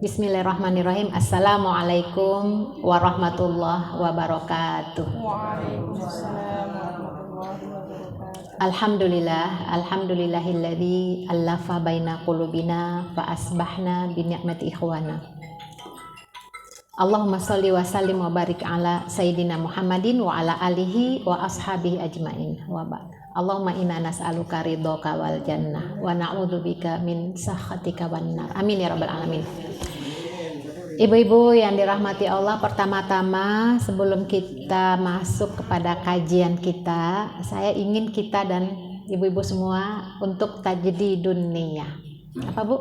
Bismillahirrahmanirrahim. Assalamualaikum warahmatullahi wabarakatuh. Waalaikumsalam warahmatullahi wabarakatuh. Alhamdulillahilladzi allafa baina qulubina fa asbahna bi ni'mati ikhwana. Allahumma sholli wa sallim wa barik ala sayyidina Muhammadin wa ala alihi wa ashabihi ajmain. Wa ba'd. Allahumma inna nas'aluka ridhaka wal jannah wa na'udzubika min sakhatika wan nar. Amin ya rabbal alamin. Ibu-ibu yang dirahmati Allah, pertama-tama sebelum kita masuk kepada kajian kita, saya ingin kita dan ibu-ibu semua untuk tajdidun niyah. Apa Bu?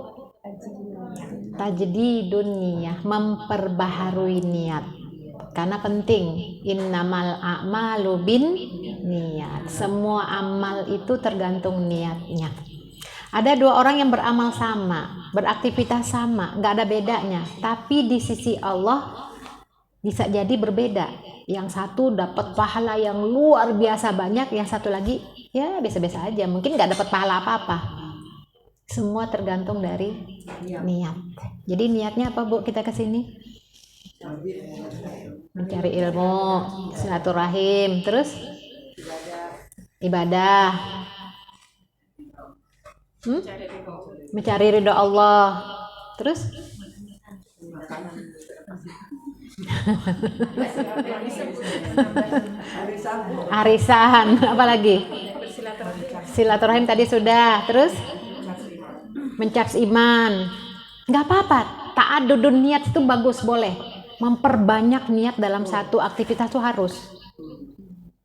Tajdidun niyah, memperbaharui niat. Karena penting, innamal a'malu bin niat. Semua amal itu tergantung niatnya. Ada dua orang yang beramal sama, beraktivitas sama, nggak ada bedanya. Tapi di sisi Allah bisa jadi berbeda. Yang satu dapat pahala yang luar biasa banyak, yang satu lagi ya biasa-biasa aja. Mungkin nggak dapat pahala apa-apa. Semua tergantung dari niat. Jadi niatnya apa Bu kita kesini? Mencari ilmu, silaturahim, terus ibadah. Mencari ridho Allah. Terus arisan, apalagi? Silaturahim tadi sudah. Terus mencari iman. Nggak apa-apa, ta'addudun niat itu bagus, boleh. Memperbanyak niat dalam satu aktivitas itu harus.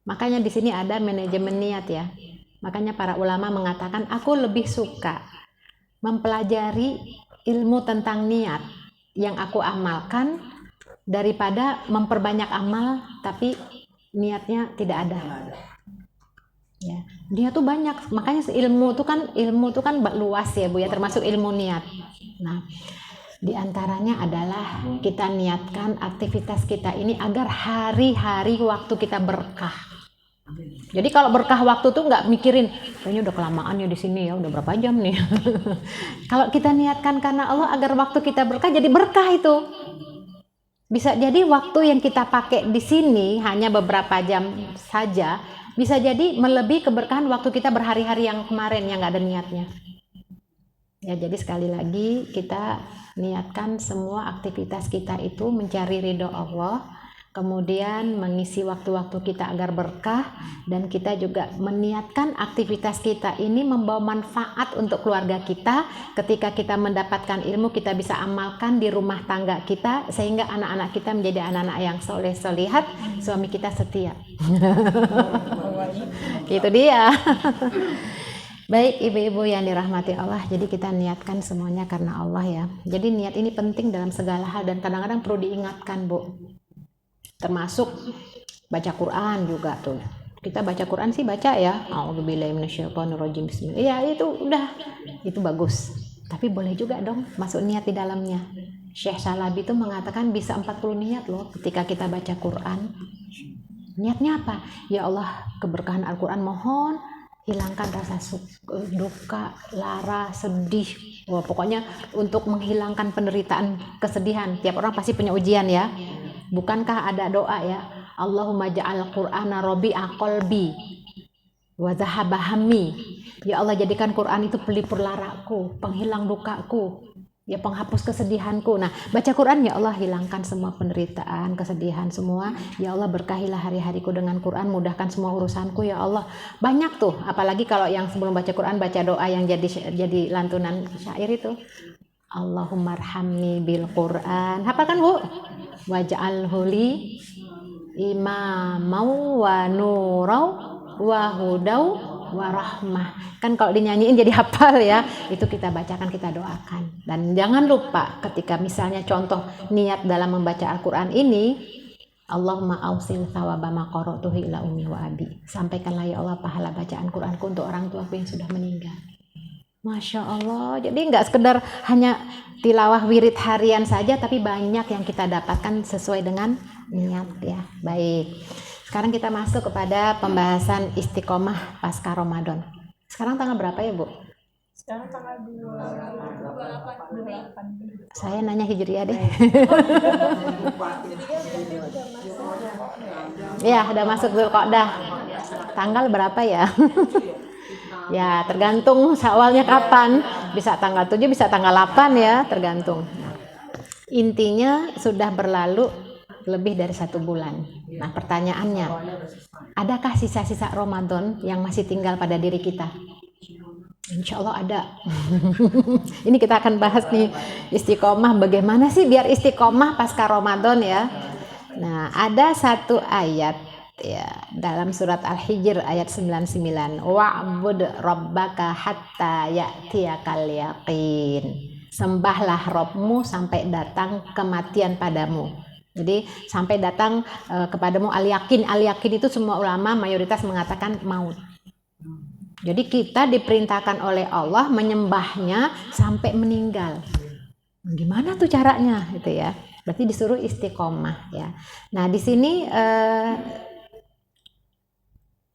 Makanya di sini ada manajemen niat ya. Makanya para ulama mengatakan aku lebih suka mempelajari ilmu tentang niat yang aku amalkan daripada memperbanyak amal tapi niatnya tidak ada. Ya, dia tuh banyak. Makanya ilmu tuh kan luas ya Bu ya, termasuk ilmu niat. Nah, di antaranya adalah kita niatkan aktivitas kita ini agar hari-hari waktu kita berkah. Jadi kalau berkah waktu tuh nggak mikirin, kayaknya udah kelamaan ya di sini ya, udah berapa jam nih. Kalau kita niatkan karena Allah agar waktu kita berkah, jadi berkah itu. Bisa jadi waktu yang kita pakai di sini hanya beberapa jam saja, bisa jadi melebihi keberkahan waktu kita berhari-hari yang kemarin yang nggak ada niatnya. Ya, jadi sekali lagi kita niatkan semua aktivitas kita itu mencari ridho Allah, kemudian mengisi waktu-waktu kita agar berkah, dan kita juga meniatkan aktivitas kita ini membawa manfaat untuk keluarga kita. Ketika kita mendapatkan ilmu, kita bisa amalkan di rumah tangga kita sehingga anak-anak kita menjadi anak-anak yang soleh solihat, suami kita setia. Itu dia. Baik ibu-ibu yang dirahmati Allah, jadi kita niatkan semuanya karena Allah ya. Jadi niat ini penting dalam segala hal dan kadang-kadang perlu diingatkan Bu. Termasuk baca Quran juga tuh. Kita baca Quran sih baca ya. A'udzubillahi minasyaitonirrajim. Bismillah. Ya itu udah. Itu bagus. Tapi boleh juga dong masuk niat di dalamnya. Syekh Salabi itu mengatakan bisa 40 niat loh ketika kita baca Quran. Niatnya apa? Ya Allah, keberkahan Al-Quran mohon hilangkan rasa duka, lara, sedih. Wah, pokoknya untuk menghilangkan penderitaan, kesedihan. Tiap orang pasti punya ujian ya. Bukankah ada doa ya? Allahumma ja'al Qur'ana rabi'a qalbi wa dhahaba hammi. Ya Allah, jadikan Quran itu pelipur laraku, penghilang dukaku, ya penghapus kesedihanku. Nah, baca Quran ya Allah hilangkan semua penderitaan, kesedihan semua. Ya Allah, berkahilah hari-hariku dengan Quran, mudahkan semua urusanku ya Allah. Banyak tuh, apalagi kalau yang sebelum baca Quran baca doa yang jadi lantunan syair itu. Allahumma arhamni bil Quran. Hafalkan Bu? Waj'alhu li imamau wa nurau wa hudau wa rahmah. Kan kalau dinyanyiin jadi hafal ya. Itu kita bacakan, kita doakan. Dan jangan lupa ketika misalnya contoh niat dalam membaca Al-Quran ini, Allahumma ausil thawaba ma qara'tuhu ila ummi wa abi. Sampaikanlah ya Allah pahala bacaan Quranku untuk orang tuaku yang sudah meninggal. Masya Allah, jadi nggak sekedar hanya tilawah wirid harian saja, tapi banyak yang kita dapatkan sesuai dengan niat ya. Baik, sekarang kita masuk kepada pembahasan istiqomah pasca Ramadan. Sekarang tanggal berapa ya Bu? Sekarang tanggal 28. Saya nanya Hijriah deh. Ya, udah masuk Dzulqa'dah. Tanggal berapa ya? Ya, tergantung Syawalnya kapan. Bisa tanggal 7, bisa tanggal 8 ya, tergantung. Intinya sudah berlalu lebih dari 1 bulan. Nah, pertanyaannya, adakah sisa-sisa Ramadan yang masih tinggal pada diri kita? Insya Allah ada. Ini kita akan bahas nih istiqomah, bagaimana sih biar istiqomah pasca Ramadan ya. Nah, ada satu ayat ya dalam surat Al-Hijr ayat 99, wa'bud rabbaka hatta ya'tiyakal yaqin. Sembahlah Rabbmu sampai datang kematian padamu. Jadi sampai datang kepadamu al-yakin. Al-yakin itu semua ulama mayoritas mengatakan maut. Jadi kita diperintahkan oleh Allah menyembahnya sampai meninggal. Gimana tuh caranya gitu ya? Berarti disuruh istiqomah ya. Nah, di sini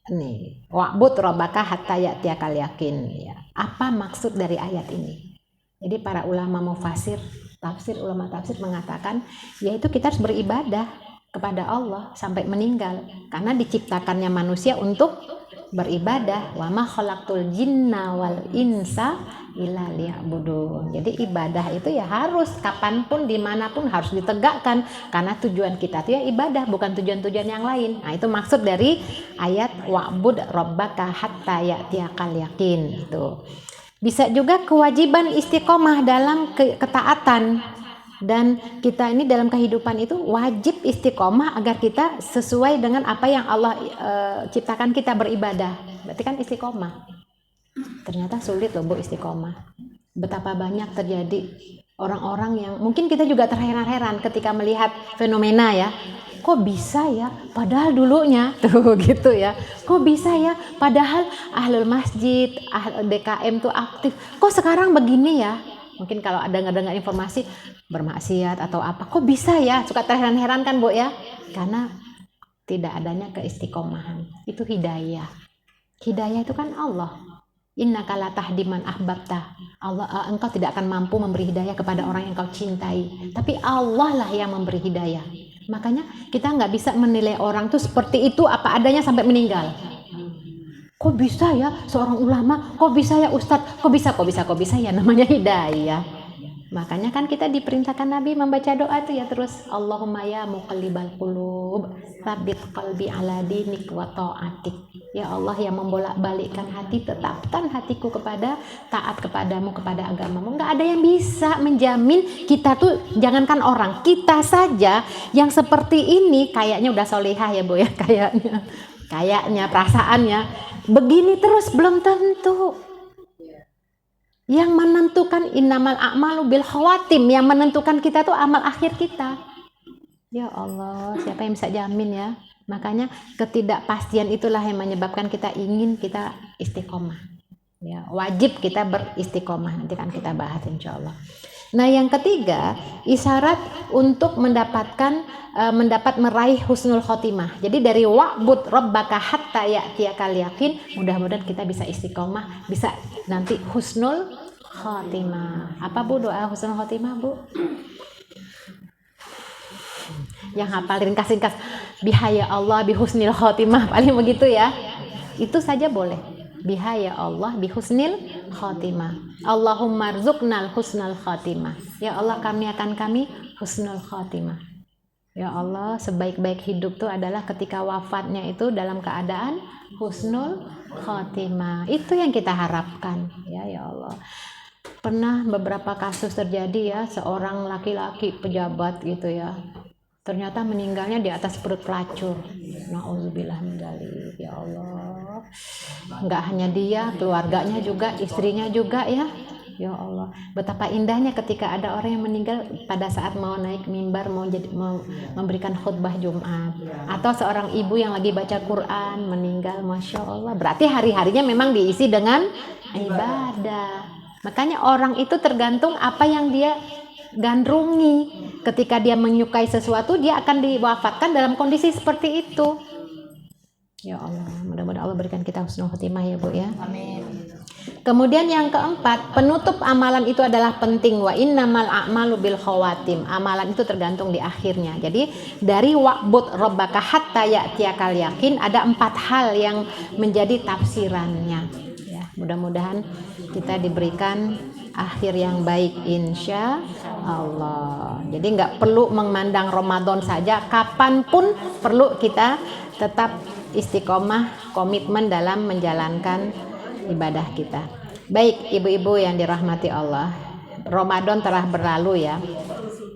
nih, wa'bud rabbaka hatta ya'tiyakal yakin ya. Apa maksud dari ayat ini? Jadi para ulama tafsir mengatakan yaitu kita harus beribadah kepada Allah sampai meninggal karena diciptakannya manusia untuk beribadah. Wa ma khalaqtul jinna wal insa illa liya'budun. Jadi ibadah itu ya harus kapanpun dimanapun harus ditegakkan karena tujuan kita itu ya ibadah, bukan tujuan-tujuan yang lain. Nah, itu maksud dari ayat wa'bud rabbaka hatta ya'tiyakal yakin itu. Bisa juga kewajiban istiqomah dalam ketaatan. Dan kita ini dalam kehidupan itu wajib istiqomah agar kita sesuai dengan apa yang Allah ciptakan kita beribadah. Berarti kan istiqomah. Ternyata sulit loh Bu istiqomah. Betapa banyak terjadi orang-orang yang mungkin kita juga terheran-heran ketika melihat fenomena ya. Kok bisa ya? Padahal dulunya tuh gitu ya. Kok bisa ya? Padahal ahlul masjid, DKM tuh aktif. Kok sekarang begini ya? Mungkin kalau ada nggak informasi bermaksiat atau apa, kok bisa ya? Suka terheran-heran kan Bu ya? Karena tidak adanya keistiqomahan. Itu hidayah. Hidayah itu kan Allah. Innaka la tahdi man ahbabta. Allah, engkau tidak akan mampu memberi hidayah kepada orang yang kau cintai. Tapi Allah lah yang memberi hidayah. Makanya kita nggak bisa menilai orang tuh seperti itu apa adanya sampai meninggal. Kok bisa ya seorang ulama, kok bisa ya ustadz, kok bisa ya, namanya hidayah. Makanya kan kita diperintahkan Nabi membaca doa itu ya terus, Allahumma ya muqallibal qulub tsabbit qalbi ala dinik wa ta'atik. Ya Allah yang membolak-balikkan hati, tetapkan hatiku kepada taat kepadamu, kepada agamamu. Nggak ada yang bisa menjamin kita tuh, jangankan orang, kita saja yang seperti ini kayaknya udah solehah ya Bu ya, kayaknya perasaannya begini terus belum tentu. Yang menentukan innamal a'malu bil khawatim, yang menentukan kita tuh amal akhir kita. Ya Allah, siapa yang bisa jamin ya? Makanya ketidakpastian itulah yang menyebabkan kita ingin kita istiqomah. Ya, wajib kita beristiqomah, nanti kan kita bahas insya Allah. Nah, yang ketiga, isyarat untuk mendapat meraih husnul khotimah. Jadi dari wa'bud rabbaka hatta ya'tiyakal yakin, mudah-mudahan kita bisa istiqomah, bisa nanti husnul khotimah. Apa Bu doa husnul khotimah Bu? Yang hafal ringkas-ringkas, bihaya Allah bihusnil khotimah, paling begitu ya. Itu saja boleh. Bihaya Allah bihusnil khotimah. Allahumma rzuqnal husnul khotimah. Ya Allah kami husnul khotimah. Ya Allah, sebaik-baik hidup itu adalah ketika wafatnya itu dalam keadaan husnul khotimah. Itu yang kita harapkan. Ya Allah. Pernah beberapa kasus terjadi ya, seorang laki-laki pejabat gitu ya. Ternyata meninggalnya di atas perut pelacur. Na'udzubillah min dzalik. Ya Allah. Enggak hanya dia, keluarganya juga, istrinya juga ya. Ya Allah, betapa indahnya ketika ada orang yang meninggal pada saat mau naik mimbar, mau memberikan khutbah Jumat, atau seorang ibu yang lagi baca Quran meninggal, Masya Allah, berarti hari-harinya memang diisi dengan ibadah. Makanya orang itu tergantung apa yang dia gandrungi. Ketika dia menyukai sesuatu, dia akan diwafatkan dalam kondisi seperti itu. Ya Allah, mudah-mudahan Allah berikan kita husnul khotimah ya Bu ya. Amin. Kemudian yang keempat, penutup amalan itu adalah penting. Wa innamal a'malu bil khawatim. Amalan itu tergantung di akhirnya. Jadi dari wa'bud rabbaka hatta ya'tiyakal yakin ada 4 hal yang menjadi tafsirannya. Ya, mudah-mudahan kita diberikan akhir yang baik insya Allah. Jadi nggak perlu memandang Ramadan saja, kapanpun perlu kita tetap istiqomah, komitmen dalam menjalankan ibadah kita. Baik ibu-ibu yang dirahmati Allah, Ramadan telah berlalu ya.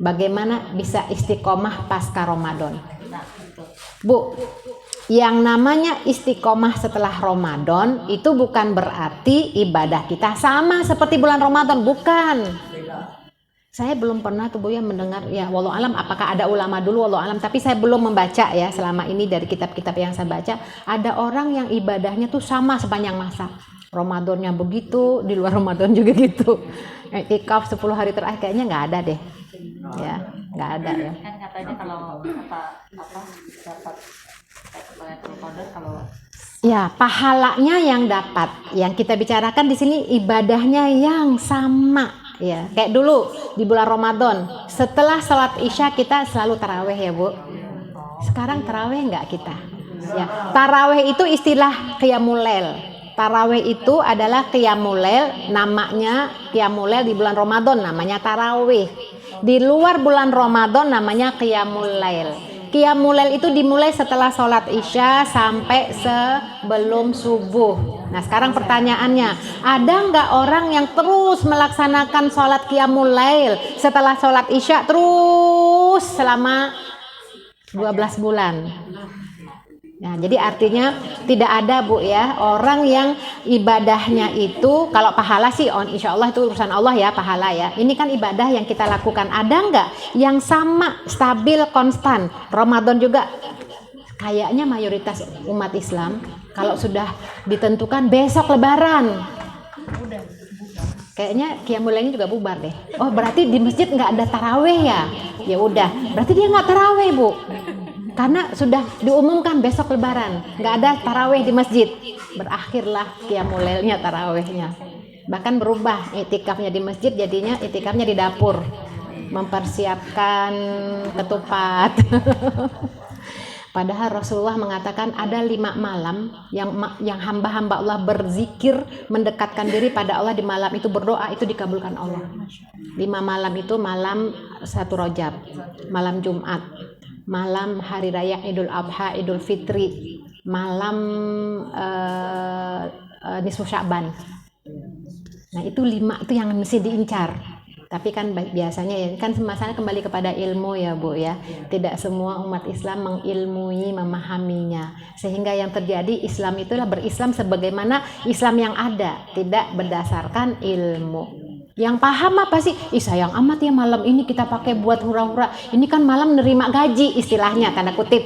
Bagaimana bisa istiqomah pasca Ramadan? Bu, yang namanya istiqomah setelah Ramadan itu bukan berarti ibadah kita sama seperti bulan Ramadan, bukan. Saya belum pernah tuh Bu ya mendengar, ya wallahu alam apakah ada ulama dulu, wallahu alam, tapi saya belum membaca ya selama ini dari kitab-kitab yang saya baca, ada orang yang ibadahnya tuh sama sepanjang masa. Ramadannya begitu, di luar Ramadan juga gitu. Iktikaf 10 hari terakhir kayaknya nggak ada deh. Ya, nggak ada ya. Kan katanya kalau dapat Ramadan kalau ya, pahalanya yang dapat. Yang kita bicarakan di sini ibadahnya yang sama. Ya, kayak dulu di bulan Ramadan, setelah sholat Isya kita selalu taraweh ya Bu. Sekarang taraweh nggak kita? Ya, taraweh itu istilah qiyamul lail. Taraweh itu adalah qiyamul lail, namanya qiyamul lail di bulan Ramadan namanya taraweh. Di luar bulan Ramadan namanya qiyamul lail. Qiyamul lail itu dimulai setelah sholat Isya sampai sebelum subuh. Nah sekarang pertanyaannya, ada nggak orang yang terus melaksanakan sholat qiyamul lail setelah sholat Isya terus selama 12 bulan? Nah, jadi artinya tidak ada Bu ya orang yang ibadahnya itu, kalau pahala sih insya Allah itu urusan Allah ya, pahala ya. Ini kan ibadah yang kita lakukan, ada nggak yang sama, stabil, konstan? Ramadan juga kayaknya mayoritas umat Islam kalau sudah ditentukan besok Lebaran, kayaknya qiyamul lailnya juga bubar deh. Oh berarti di masjid nggak ada taraweh ya? Ya udah, berarti dia nggak taraweh Bu. Karena sudah diumumkan besok Lebaran, nggak ada taraweh di masjid. Berakhirlah qiyamul lailnya, tarawehnya. Bahkan berubah, itikafnya di masjid jadinya itikafnya di dapur, mempersiapkan ketupat. Padahal Rasulullah mengatakan ada 5 malam yang hamba-hamba Allah berzikir, mendekatkan diri pada Allah di malam itu, berdoa itu dikabulkan Allah. 5 malam itu malam 1 Rajab, malam Jumat, malam Hari Raya Idul Adha, Idul Fitri, malam nisfu Sya'ban. Nah itu 5 itu yang mesti diincar. Tapi kan biasanya ya kan masalah kembali kepada ilmu ya Bu ya. Tidak semua umat Islam mengilmui, memahaminya. Sehingga yang terjadi Islam itulah berislam sebagaimana Islam yang ada, tidak berdasarkan ilmu. Yang paham apa sih? Sayang amat ya malam ini kita pakai buat hura-hura. Ini kan malam nerima gaji istilahnya, tanda kutip.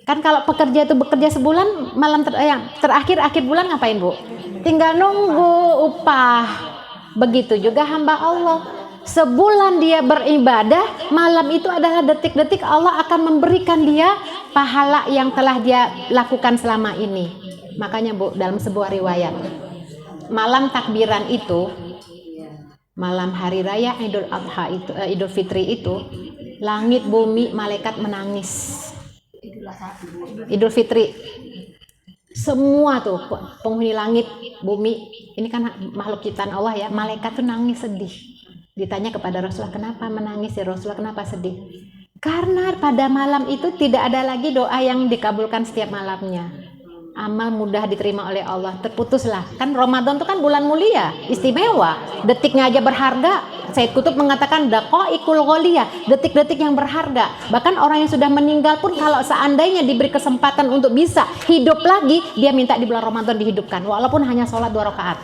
Kan kalau pekerja itu bekerja sebulan, malam terakhir akhir bulan ngapain Bu? Tinggal nunggu upah. Begitu juga hamba Allah. Sebulan dia beribadah, malam itu adalah detik-detik Allah akan memberikan dia pahala yang telah dia lakukan selama ini. Makanya Bu, dalam sebuah riwayat, malam takbiran itu, malam hari raya Idul Adha itu, Idul Fitri itu, langit bumi malaikat menangis. Idul Fitri, semua tuh penghuni langit bumi, ini kan makhluk ciptaan Allah ya, malaikat tuh nangis sedih. Ditanya kepada Rasulullah, kenapa menangis ya Rasulullah, kenapa sedih? Karena pada malam itu tidak ada lagi doa yang dikabulkan setiap malamnya. Amal mudah diterima oleh Allah, terputuslah. Kan Ramadan itu kan bulan mulia, istimewa, detiknya aja berharga. Sayyid Qutb mengatakan daqaiqul ghaliyah, detik-detik yang berharga. Bahkan orang yang sudah meninggal pun kalau seandainya diberi kesempatan untuk bisa hidup lagi, dia minta di bulan Ramadan dihidupkan, walaupun hanya sholat 2 rakaat.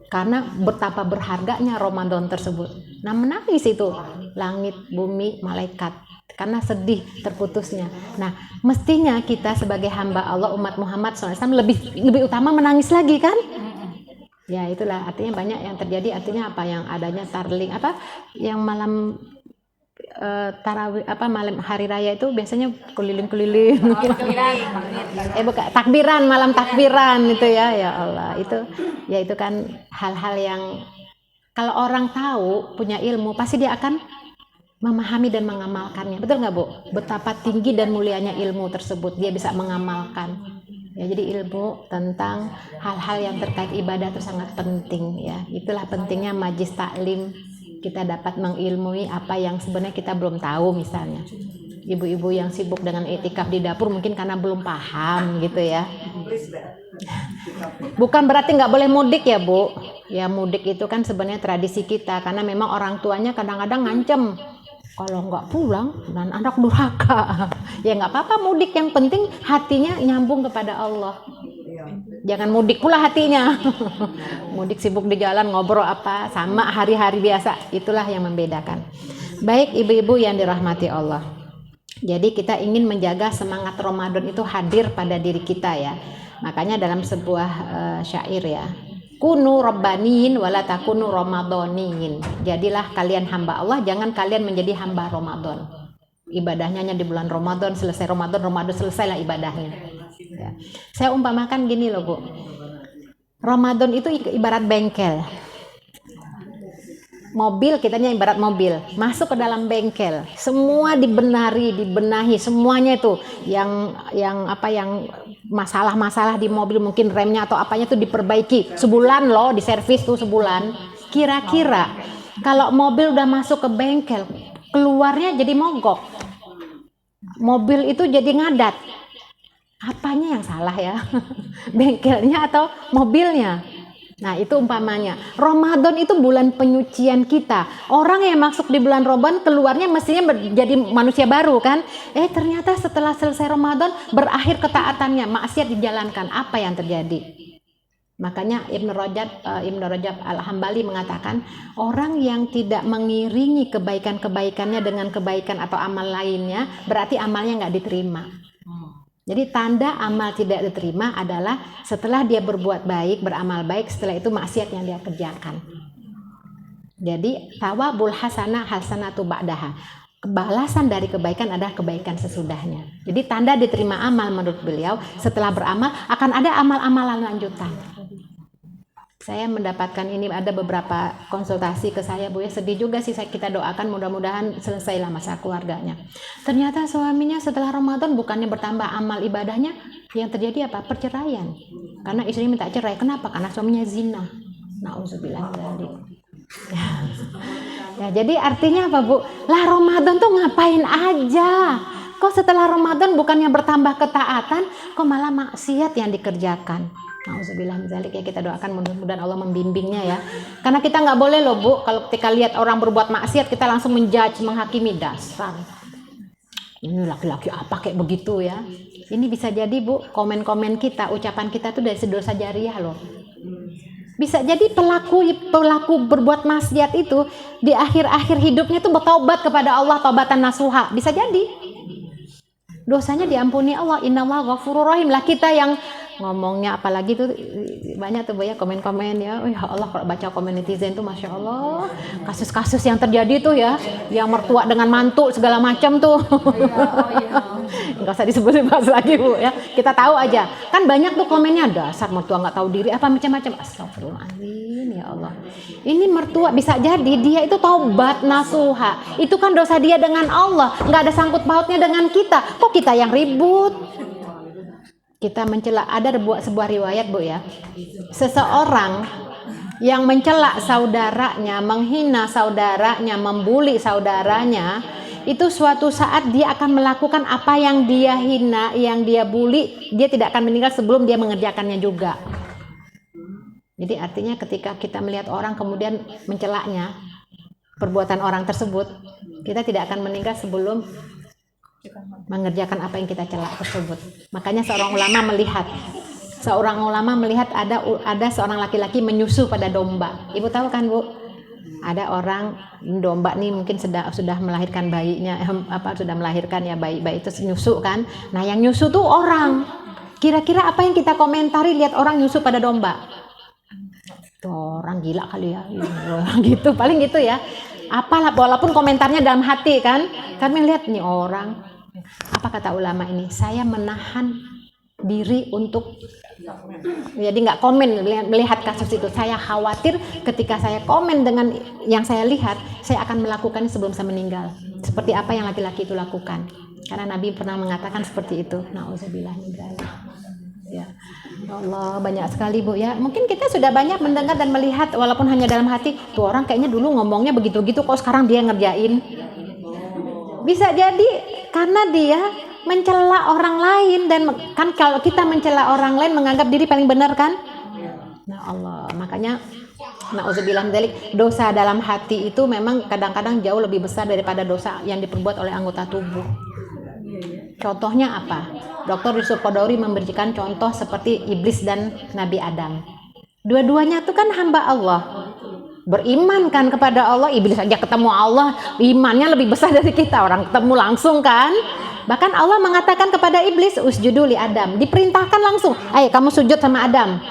Karena betapa berharganya Ramadan tersebut. Nah menangis itu langit, bumi, malaikat, karena sedih terputusnya. Nah mestinya kita sebagai hamba Allah, umat Muhammad SAW lebih utama menangis lagi kan? Ya itulah artinya banyak yang terjadi. Artinya apa? Yang adanya tarling apa? Yang malam tarawih malam hari raya itu biasanya keliling-keliling. Bukan takbiran, malam takbiran itu ya. Ya Allah, itu kan hal-hal yang kalau orang tahu punya ilmu pasti dia akan memahami dan mengamalkannya. Betul nggak Bu? Betapa tinggi dan mulianya ilmu tersebut, dia bisa mengamalkan. Ya, jadi ilmu tentang hal-hal yang terkait ibadah itu sangat penting ya. Itulah pentingnya majlis taklim, kita dapat mengilmui apa yang sebenarnya kita belum tahu. Misalnya ibu-ibu yang sibuk dengan i'tikaf di dapur mungkin karena belum paham gitu ya. Bukan berarti nggak boleh mudik ya Bu. Ya mudik itu kan sebenarnya tradisi kita, karena memang orang tuanya kadang-kadang ngancem kalau nggak pulang dan anak durhaka. Ya nggak apa-apa mudik, yang penting hatinya nyambung kepada Allah. Jangan mudik pula hatinya. Mudik sibuk di jalan ngobrol apa, sama hari-hari biasa. Itulah yang membedakan. Baik ibu-ibu yang dirahmati Allah. Jadi kita ingin menjaga semangat Ramadan itu hadir pada diri kita ya. Makanya dalam sebuah syair ya, kunu rabbaniin wala takunu ramadhaniin. Jadilah kalian hamba Allah, jangan kalian menjadi hamba Ramadan. Ibadahnya hanya di bulan Ramadan, selesai Ramadan selesailah ibadahnya. Ya. Saya umpamakan gini loh Bu. Ramadan itu ibarat bengkel. Mobil, kitanya ibarat mobil, masuk ke dalam bengkel, semua dibenahi, semuanya itu yang masalah-masalah di mobil, mungkin remnya atau apanya itu diperbaiki, sebulan loh, diservis tuh sebulan. Kira-kira kalau mobil udah masuk ke bengkel, keluarnya jadi mogok, mobil itu jadi ngadat, apanya yang salah ya? Bengkelnya atau mobilnya? Nah itu umpamanya Ramadan itu bulan penyucian kita. Orang yang masuk di bulan Ramadan keluarnya mestinya jadi manusia baru kan. Ternyata setelah selesai Ramadan berakhir ketaatannya, maksiat dijalankan. Apa yang terjadi? Makanya Ibnu Rajab Al-Hambali mengatakan, orang yang tidak mengiringi kebaikan-kebaikannya dengan kebaikan atau amal lainnya, berarti amalnya nggak diterima. Jadi tanda amal tidak diterima adalah setelah dia berbuat baik, beramal baik, setelah itu maksiat yang dia kerjakan. Jadi tawabul hasanah hasanatu ba'daha. Balasan dari kebaikan adalah kebaikan sesudahnya. Jadi tanda diterima amal menurut beliau, setelah beramal akan ada amal-amalan lanjutan. Saya mendapatkan ini, ada beberapa konsultasi ke saya Bu ya, sedih juga sih, kita doakan mudah-mudahan selesailah masa keluarganya. Ternyata suaminya setelah Ramadan bukannya bertambah amal ibadahnya, yang terjadi apa? Perceraian. Karena istrinya minta cerai. Kenapa? Karena suaminya zina. Nauzubillah. Ya, jadi artinya apa Bu? Lah Ramadan tuh ngapain aja? Kok setelah Ramadan bukannya bertambah ketaatan, kok malah maksiat yang dikerjakan? Nauzubillah min dzalik ya, kita doakan mudah-mudahan Allah membimbingnya ya. Karena kita nggak boleh loh Bu, kalau ketika lihat orang berbuat maksiat kita langsung menjudge, menghakimi, dasar ini laki-laki apa kayak begitu ya. Ini bisa jadi Bu, komen-komen kita, ucapan kita tuh dari dosa jariah loh. Bisa jadi pelaku berbuat maksiat itu di akhir-akhir hidupnya tuh bertaubat kepada Allah, taubatan nasuha. Bisa jadi dosanya diampuni Allah, innallaha ghafurur rahim. Lah kita yang ngomongnya apalagi tuh banyak tuh Bu ya komen-komen ya. Oh ya Allah, kalau baca komen netizen tuh Masya Allah, kasus-kasus yang terjadi tuh ya, yang mertua dengan mantu segala macam tuh. Nggak usah disebut-sebut lagi Bu ya, kita tahu aja kan banyak tuh komennya, dasar mertua nggak tahu diri apa macam-macam. Astagfirullahaladzim ya Allah, ini mertua bisa jadi dia itu taubat nasuha, itu kan dosa dia dengan Allah, nggak ada sangkut pautnya dengan kita. Kok kita yang ribut? Kita mencela. Ada sebuah riwayat Bu ya, seseorang yang mencela saudaranya, menghina saudaranya, membuli saudaranya, itu suatu saat dia akan melakukan apa yang dia hina, yang dia bully, dia tidak akan meninggal sebelum dia mengerjakannya juga. Jadi artinya ketika kita melihat orang kemudian mencelaknya, perbuatan orang tersebut, kita tidak akan meninggal sebelum mengerjakan apa yang kita celak tersebut. Makanya seorang ulama melihat ada seorang laki-laki menyusu pada domba. Ibu tahu kan Bu? Ada orang domba nih mungkin sudah melahirkan bayinya, sudah melahirkan ya, bayi itu nyusu kan. Nah yang nyusu tuh orang. Kira-kira apa yang kita komentari lihat orang nyusu pada domba? Tuh orang gila kali ya, gitu paling gitu ya. Apalah, walaupun komentarnya dalam hati kan, kami lihat nih orang, apa kata ulama ini, saya menahan diri untuk jadi nggak komen melihat kasus itu. Saya khawatir ketika saya komen dengan yang saya lihat, saya akan melakukannya sebelum saya meninggal, seperti apa yang laki-laki itu lakukan, karena Nabi pernah mengatakan seperti itu. Nauzubillah min dzalik. Ya Allah, banyak sekali Bu ya. Mungkin kita sudah banyak mendengar dan melihat walaupun hanya dalam hati, tuh orang kayaknya dulu ngomongnya begitu-gitu kok sekarang dia ngerjain. Bisa jadi karena dia mencela orang lain, dan kan kalau kita mencela orang lain menganggap diri paling benar kan? Nah Allah, makanya nauzubillah min dzalik, dosa dalam hati itu memang kadang-kadang jauh lebih besar daripada dosa yang diperbuat oleh anggota tubuh. Contohnya apa? Dr. Yusuf Qaradawi memberikan contoh seperti iblis dan Nabi Adam. Dua-duanya itu kan hamba Allah, beriman kan kepada Allah. Iblis aja ketemu Allah, imannya lebih besar dari kita, orang ketemu langsung kan. Bahkan Allah mengatakan kepada iblis, usjudu li Adam, diperintahkan langsung, ayo kamu sujud sama Adam.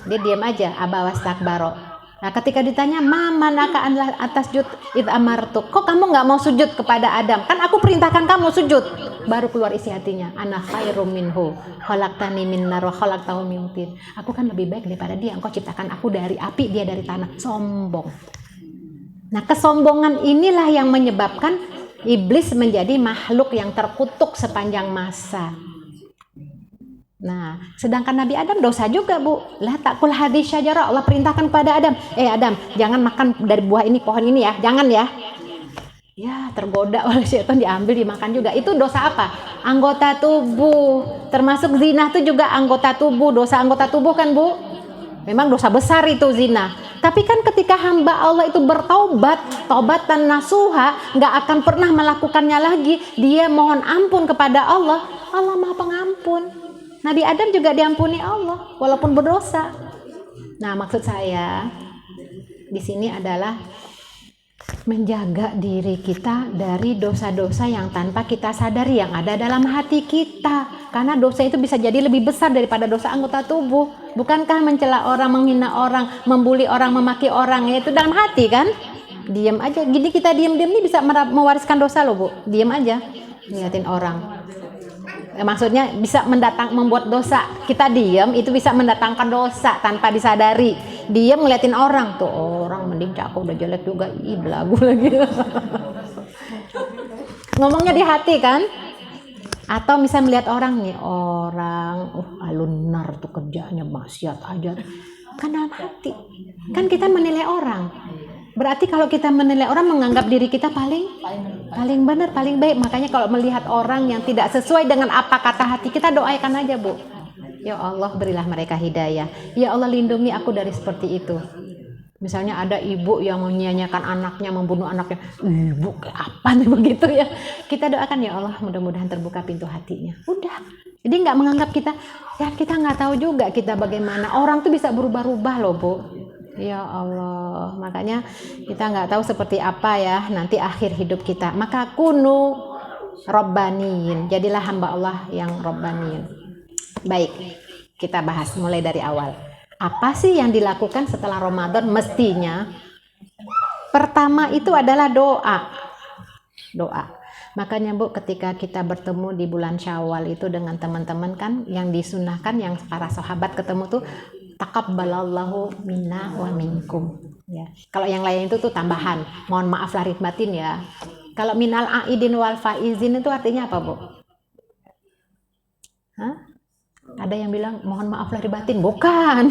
Dia diam aja, aba wastakbaro. Nah ketika ditanya, ma manaka atas jud id amartuk, kok kamu nggak mau sujud kepada Adam, kan aku perintahkan kamu sujud. Baru keluar isi hatinya, ana khairum minhu khalaqtani min nar wa khalaqtahu min tin. Aku kan lebih baik daripada dia, engkau ciptakan aku dari api, dia dari tanah. Sombong. Nah kesombongan inilah yang menyebabkan iblis menjadi makhluk yang terkutuk sepanjang masa. Nah, sedangkan Nabi Adam dosa juga Bu. La takul hadhihi syajarah, Allah perintahkan kepada Adam, Adam, jangan makan dari buah ini, pohon ini ya, jangan ya. Ya, tergoda oleh syaitan, diambil, dimakan juga. Itu dosa apa? Anggota tubuh. Termasuk zina itu juga anggota tubuh, dosa anggota tubuh kan Bu? Memang dosa besar itu zina. Tapi kan ketika hamba Allah itu bertaubat, taubatan nasuha, nggak akan pernah melakukannya lagi. Dia mohon ampun kepada Allah, Allah Maha Pengampun. Nabi Adam juga diampuni Allah walaupun berdosa. Nah, maksud saya di sini adalah menjaga diri kita dari dosa-dosa yang tanpa kita sadari yang ada dalam hati kita. Karena dosa itu bisa jadi lebih besar daripada dosa anggota tubuh. Bukankah mencela orang, menghina orang, membuli orang, memaki orang, ya itu dalam hati kan? Diam aja. Gini kita diam-diam ini bisa mewariskan dosa loh Bu. Diam aja, ngeliatin orang. Maksudnya bisa membuat dosa. Kita diam itu bisa mendatangkan dosa tanpa disadari. Diam ngeliatin orang, tuh orang mending cakep udah jelek juga, ih belagu lagi. Ngomongnya di hati kan? Atau misal melihat orang nih, orang alunar tuh kerjanya maksiat aja, kan dalam hati. Kan kita menilai orang. Berarti kalau kita menilai orang, menganggap diri kita paling benar, paling baik. Makanya kalau melihat orang yang tidak sesuai dengan apa kata hati kita, doakan aja Bu. Ya Allah, berilah mereka hidayah. Ya Allah, lindungi aku dari seperti itu. Misalnya ada ibu yang menyia-nyiakan anaknya, membunuh anaknya. Ibu kayak apa nih begitu ya. Kita doakan, ya Allah mudah-mudahan terbuka pintu hatinya. Udah. Jadi nggak menganggap kita nggak tahu juga kita bagaimana. Orang tuh bisa berubah-ubah loh Bu. Ya Allah, makanya kita nggak tahu seperti apa ya nanti akhir hidup kita. Maka kunu robbaniin, jadilah hamba Allah yang robbaniin. Baik, kita bahas mulai dari awal. Apa sih yang dilakukan setelah Ramadan? Mestinya pertama itu adalah doa. Makanya Bu, ketika kita bertemu di bulan Syawal itu dengan teman-teman kan, yang disunahkan, yang para sahabat ketemu tuh, taqabbalallahu minna wa minkum. Ya. Kalau yang lain itu tuh tambahan, mohon maaf lahir batin ya. Kalau minal aidin wal faizin itu artinya apa Bu? Hah? Ada yang bilang mohon maaf lahir batin, bukan.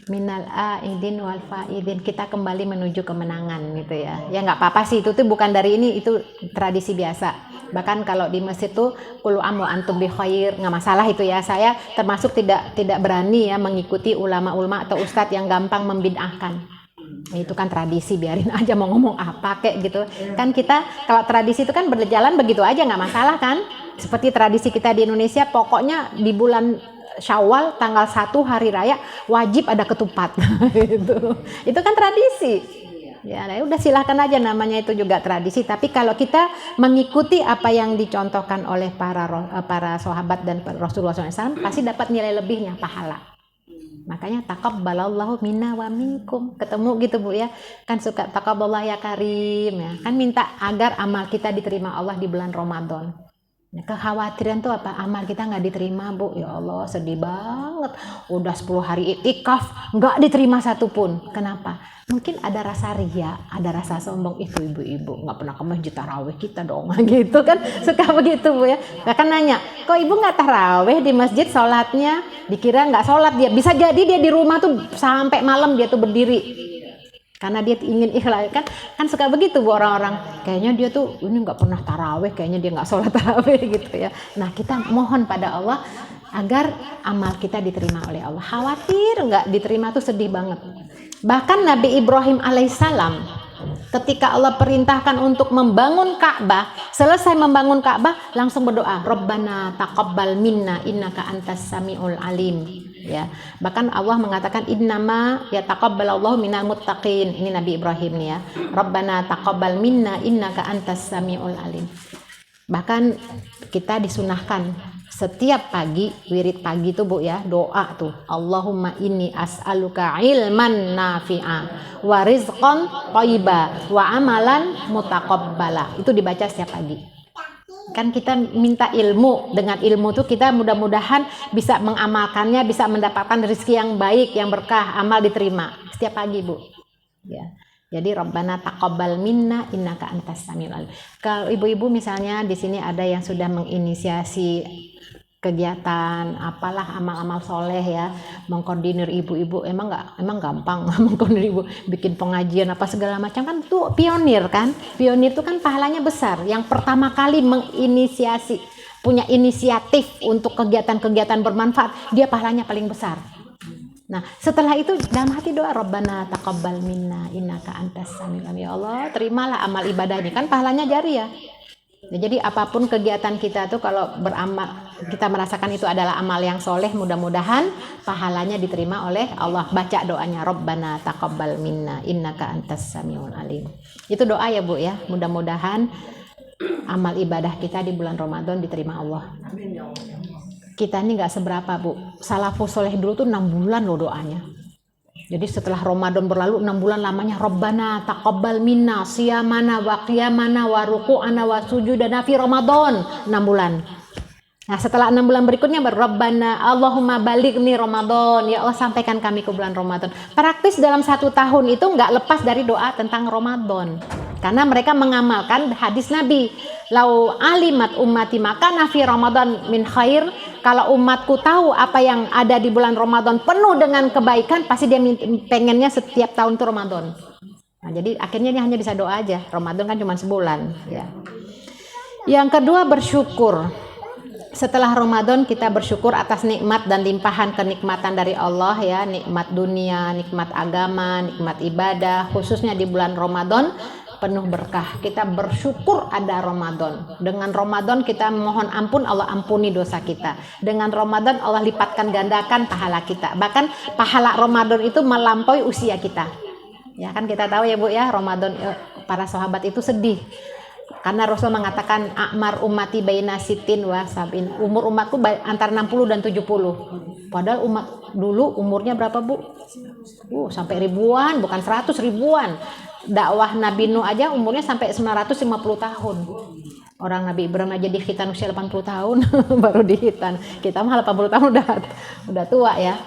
Minal aidin wal faizin, kita kembali menuju kemenangan gitu ya. Ya nggak apa-apa sih, itu tuh bukan dari ini, itu tradisi biasa. Bahkan kalau di masjid tuh qul amu antum bi khair, nggak masalah itu ya. Saya termasuk tidak berani ya mengikuti ulama-ulama atau ustadz yang gampang membid'ahkan. Itu kan tradisi, biarin aja mau ngomong apa kek gitu. Kan kita kalau tradisi itu kan berjalan begitu aja, nggak masalah kan. Seperti tradisi kita di Indonesia, pokoknya di bulan Syawal tanggal 1 hari raya wajib ada ketupat. Itu kan tradisi. Ya, udah silahkan aja, namanya itu juga tradisi. Tapi kalau kita mengikuti apa yang dicontohkan oleh para sahabat dan Rasulullah SAW, pasti dapat nilai lebihnya, pahala. Makanya taqabbalallahu minna wa minkum. Ketemu gitu Bu ya. Kan suka taqabbalallah ya karim ya. Kan minta agar amal kita diterima Allah di bulan Ramadan. Nah, kekhawatiran tuh apa? Amal kita nggak diterima Bu. Ya Allah sedih banget. Udah 10 hari iktikaf nggak diterima satupun. Kenapa? Mungkin ada rasa ria, ada rasa sombong. Itu ibu-ibu nggak pernah ke masjid tarawih kita dong. Gitu kan. Suka begitu Bu ya. Bahkan nanya, kok ibu nggak tarawih di masjid sholatnya? Dikira nggak sholat dia. Bisa jadi dia di rumah tuh sampai malam dia tuh berdiri. Karena dia ingin ikhlas kan suka begitu Bu orang-orang, kayaknya dia tuh ini nggak pernah tarawih, kayaknya dia nggak sholat tarawih gitu ya. Nah kita mohon pada Allah agar amal kita diterima oleh Allah. Khawatir nggak diterima tuh sedih banget. Bahkan Nabi Ibrahim alaihissalam ketika Allah perintahkan untuk membangun Ka'bah, selesai membangun Ka'bah langsung berdoa, Rabbana taqabbal minna innaka antas samiul alim. Ya, bahkan Allah mengatakan innama yataqabbalallahu minal muttaqin. Ini Nabi Ibrahim nih ya. Rabbana taqabbal minna innaka antas samiul alim. Bahkan kita disunahkan setiap pagi, wirid pagi tuh Bu ya, doa tuh. Allahumma inni as'aluka ilman nafi'a wa rizqan thayyiba wa amalan mutaqabbala. Itu dibaca setiap pagi. Kan kita minta ilmu, dengan ilmu tuh kita mudah-mudahan bisa mengamalkannya, bisa mendapatkan rezeki yang baik, yang berkah, amal diterima setiap pagi Bu ya. Jadi Rabbana taqabbal minna innaka antas samiul alim. Kalau ibu-ibu misalnya di sini ada yang sudah menginisiasi kegiatan apalah amal-amal soleh ya, mengkoordinir ibu-ibu, emang gampang mengkoordinir ibu, bikin pengajian apa segala macam kan tuh pionir kan. Pionir itu kan pahalanya besar, yang pertama kali menginisiasi, punya inisiatif untuk kegiatan-kegiatan bermanfaat, dia pahalanya paling besar. Nah setelah itu dalam hati doa Rabbana taqabbal minna innaka antas samiul alim. Ya Allah terimalah amal ibadah ini, kan pahalanya jariah. Ya, jadi apapun kegiatan kita tuh kalau beramal, kita merasakan itu adalah amal yang soleh, mudah-mudahan pahalanya diterima oleh Allah. Baca doanya Rabbana taqabbal minna innaka antas samiul alim. Itu doa ya Bu ya, mudah-mudahan amal ibadah kita di bulan Ramadan diterima Allah. Kita ini nggak seberapa Bu, salafus soleh dulu tuh 6 bulan loh doanya. Jadi setelah Ramadan berlalu 6 bulan lamanya Rabbana taqabbal minna siyamana wa qiyamana wa ruku'ana wa sujudana fi Ramadan 6 bulan. Nah setelah 6 bulan berikutnya Rabbana Allahumma balighni Ramadan. Ya Allah sampaikan kami ke bulan Ramadan. Praktis dalam 1 tahun itu nggak lepas dari doa tentang Ramadan. Karena mereka mengamalkan hadis Nabi. Lau alimat ummati makana fi Ramadan min khair. Kalau umatku tahu apa yang ada di bulan Ramadan penuh dengan kebaikan, pasti dia pengennya setiap tahun itu Ramadan. Nah, jadi akhirnya dia hanya bisa doa aja. Ramadan kan cuma sebulan. Ya. Yang kedua bersyukur. Setelah Ramadan kita bersyukur atas nikmat dan limpahan kenikmatan dari Allah ya, nikmat dunia, nikmat agama, nikmat ibadah, khususnya di bulan Ramadan penuh berkah. Kita bersyukur ada Ramadan. Dengan Ramadan kita mohon ampun, Allah ampuni dosa kita. Dengan Ramadan Allah lipatkan gandakan pahala kita. Bahkan pahala Ramadan itu melampaui usia kita. Ya kan kita tahu ya Bu ya, Ramadan para sahabat itu sedih. Karena Rasul mengatakan a'mar ummati baina sitin wa sabin. Umur umatku antara 60 dan 70. Padahal umat dulu umurnya berapa Bu? Sampai ribuan, bukan 100, ribuan. Dakwah Nabi Nuh aja umurnya sampai 950 tahun. Orang Nabi Ibrahim aja dikhitan usia 80 tahun baru dikhitan. Kita mah 80 tahun udah tua ya.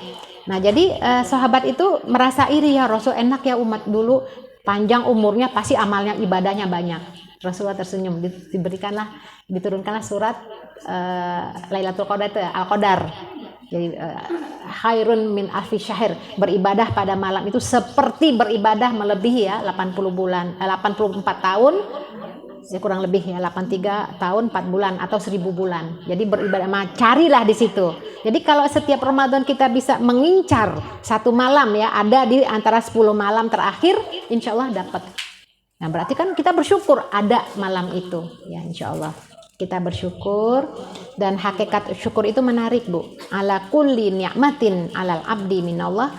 Nah, jadi sahabat itu merasa iri ya, Rasul enak ya umat dulu panjang umurnya pasti amalnya ibadahnya banyak. Rasulullah tersenyum, diturunkanlah surat Lailatul Qadar itu Al-Qadar. Jadi khairun min alfi syahr, beribadah pada malam itu seperti beribadah melebihi ya 84 tahun ya kurang lebih ya 83 tahun 4 bulan atau 1000 bulan. Jadi beribadah, carilah di situ. Jadi kalau setiap Ramadan kita bisa mengincar 1 malam ya, ada di antara 10 malam terakhir, insya Allah dapat. Nah berarti kan kita bersyukur ada malam itu ya, insya Allah. Kita bersyukur, dan hakikat syukur itu menarik Bu. Ala kulli ni'matin alal abdi minallah,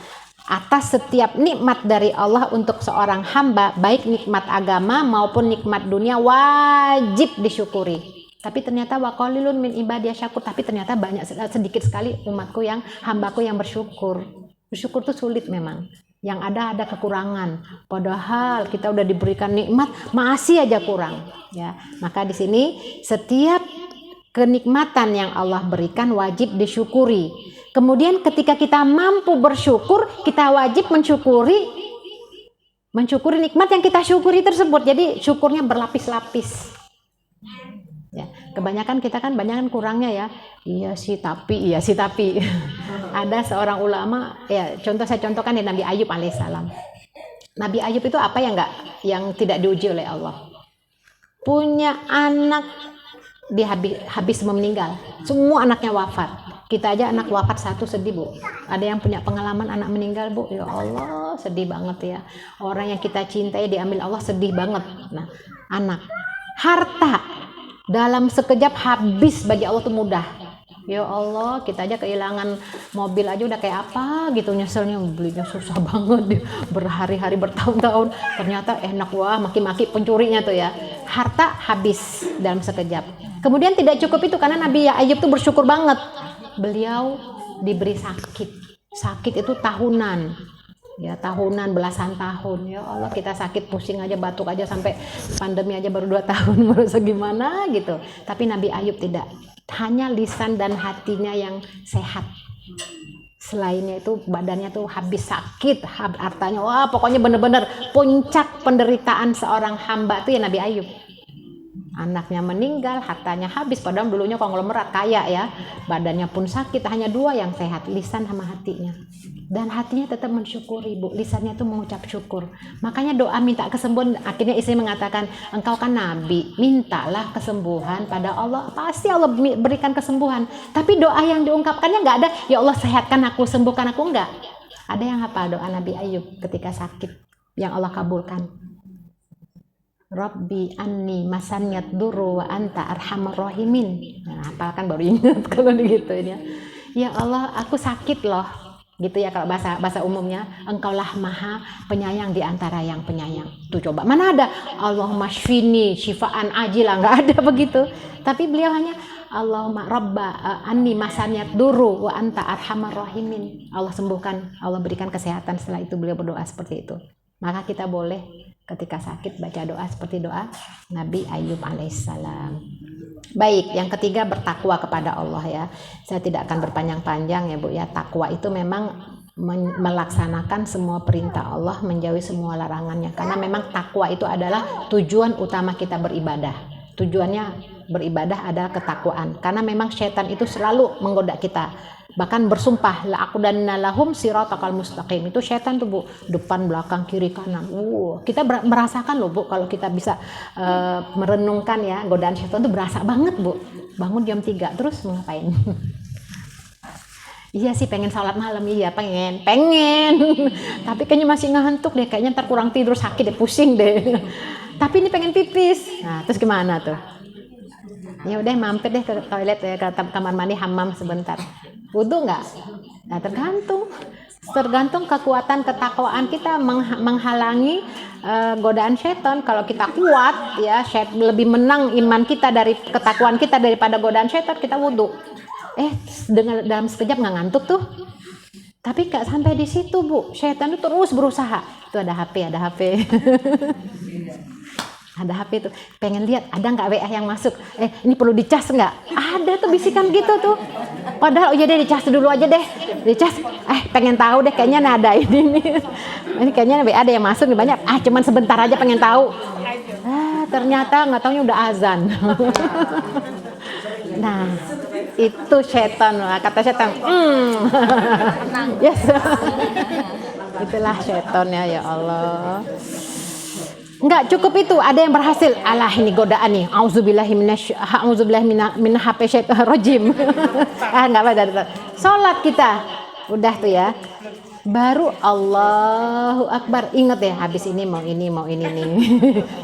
atas setiap nikmat dari Allah untuk seorang hamba, baik nikmat agama maupun nikmat dunia, wajib disyukuri. Tapi ternyata wa qalilun min ibadiyasyakur, tapi ternyata banyak sedikit sekali umatku yang hambaku yang bersyukur. Bersyukur tuh sulit memang. Yang ada kekurangan. Padahal kita udah diberikan nikmat, masih aja kurang. Ya, maka di sini setiap kenikmatan yang Allah berikan wajib disyukuri. Kemudian ketika kita mampu bersyukur, kita wajib mensyukuri nikmat yang kita syukuri tersebut. Jadi syukurnya berlapis-lapis. Ya, kebanyakan kita kan kurangnya ya. Iya sih tapi. Ada seorang ulama, ya saya contohkan di Nabi Ayub alaihissalam. Nabi Ayub itu apa yang tidak diuji oleh Allah? Punya anak, dia habis meninggal. Semua anaknya wafat. Kita aja anak wafat satu sedih, Bu. Ada yang punya pengalaman anak meninggal, Bu? Ya Allah, sedih banget ya. Orang yang kita cintai diambil Allah, sedih banget. Nah, anak. Harta dalam sekejap habis bagi Allah itu mudah. Ya Allah, kita aja kehilangan mobil aja udah kayak apa gitu, nyeselnya, belinya susah banget, berhari-hari bertahun-tahun, ternyata enak, wah maki-maki pencurinya tuh ya. Harta habis dalam sekejap. Kemudian tidak cukup itu, karena Nabi Ayub tuh bersyukur banget. Beliau diberi sakit itu tahunan, ya tahunan, belasan tahun. Ya Allah, kita sakit pusing aja, batuk aja, sampai pandemi aja baru 2 tahun, baru segimana gitu. Tapi Nabi Ayub tidak, hanya lisan dan hatinya yang sehat. Selainnya itu badannya tuh habis sakit, hartanya, wah pokoknya bener-bener puncak penderitaan seorang hamba tuh ya Nabi Ayub. Anaknya meninggal, hartanya habis, padahal dulunya konglomerat kaya ya, badannya pun sakit, hanya 2 yang sehat, lisan sama hatinya. Dan hatinya tetap mensyukuri, Bu, lisannya itu mengucap syukur. Makanya doa minta kesembuhan, akhirnya istri mengatakan, engkau kan nabi, mintalah kesembuhan pada Allah, pasti Allah berikan kesembuhan. Tapi doa yang diungkapkannya nggak ada, ya Allah sehatkan aku, sembuhkan aku, enggak. Ada yang hafal doa Nabi Ayub ketika sakit yang Allah kabulkan? Rabbi anni masanyat duru wa anta arhamar rahimin. Nah, hafalkan baru ingat kalau digituin ya. Ya Allah, aku sakit loh. Gitu ya kalau bahasa umumnya, engkaulah maha penyayang di antara yang penyayang. Tuh coba, mana ada Allahumma syfini syifaan ajila, nggak ada begitu. Tapi beliau hanya Allahumma rabba anni masanyat duru wa anta arhamar rahimin. Allah sembuhkan, Allah berikan kesehatan. Setelah itu beliau berdoa seperti itu. Maka kita boleh ketika sakit baca doa seperti doa Nabi Ayub alaihissalam. Baik, yang ketiga bertakwa kepada Allah ya. Saya tidak akan berpanjang-panjang ya Bu ya. Takwa itu memang melaksanakan semua perintah Allah, menjauhi semua larangannya. Karena memang takwa itu adalah tujuan utama kita beribadah. Tujuannya beribadah adalah ketakwaan. Karena memang setan itu selalu menggoda kita. Bahkan bersumpah la aqudanna lahum siratal mustaqim. Itu setan tuh Bu, depan belakang kiri kanan. Kita merasakan loh Bu, kalau kita bisa merenungkan ya, godaan setan tuh berasa banget Bu. Bangun jam 3 terus mau ngapain? Iya sih pengen salat malam, iya pengen. Tapi kayaknya masih ngantuk deh, kayaknya ntar kurang tidur, sakit deh, pusing deh. Tapi ini pengen pipis. Nah, terus gimana tuh? Ya udah mampir deh ke toilet ya, ke kamar mandi, hammam sebentar. Wudu nggak? Nah, tergantung kekuatan ketakwaan kita menghalangi godaan setan. Kalau kita kuat ya, lebih menang iman kita dari ketakwaan kita daripada godaan setan, kita wudu. Dalam sekejap nggak ngantuk tuh. Tapi nggak sampai di situ Bu, setan itu terus berusaha. Itu ada HP. Ada HP tuh, pengen lihat ada nggak WA yang masuk, ini perlu dicas nggak? Ada tuh bisikan gitu tuh. Padahal deh dicas dulu aja deh, dicas. Pengen tahu deh, kayaknya ada ini kayaknya WA ada yang masuk nih banyak. Cuman sebentar aja pengen tahu. Ternyata nggak taunya udah azan. Nah, itu setan, kata setan. Yes. Itulah setannya ya Allah. Enggak cukup itu, ada yang berhasil. Alah ini godaan nih. Auzubillahi min HP syaitan rajim. Enggak apa-apa. Salat kita. Udah tuh ya. Baru Allahu Akbar. Ingat ya, habis ini mau ini nih.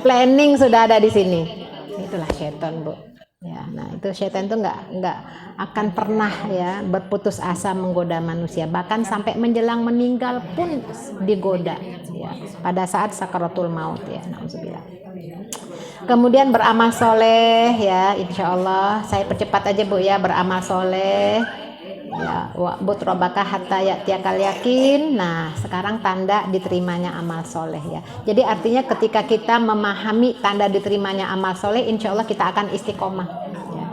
Planning sudah ada di sini. Itulah setan, Bu. Ya, nah itu setan itu enggak akan pernah ya berputus asa menggoda manusia, bahkan sampai menjelang meninggal pun digoda ya, pada saat sakaratul maut ya, nauzubillah. Kemudian beramal soleh ya, insya Allah saya percepat aja Bu ya, beramal soleh Ya, wa'bud rabbaka hatta ya'tiyakal yakin. Nah, sekarang tanda diterimanya amal soleh ya. Jadi artinya ketika kita memahami tanda diterimanya amal soleh, insya Allah kita akan istiqomah. Ya.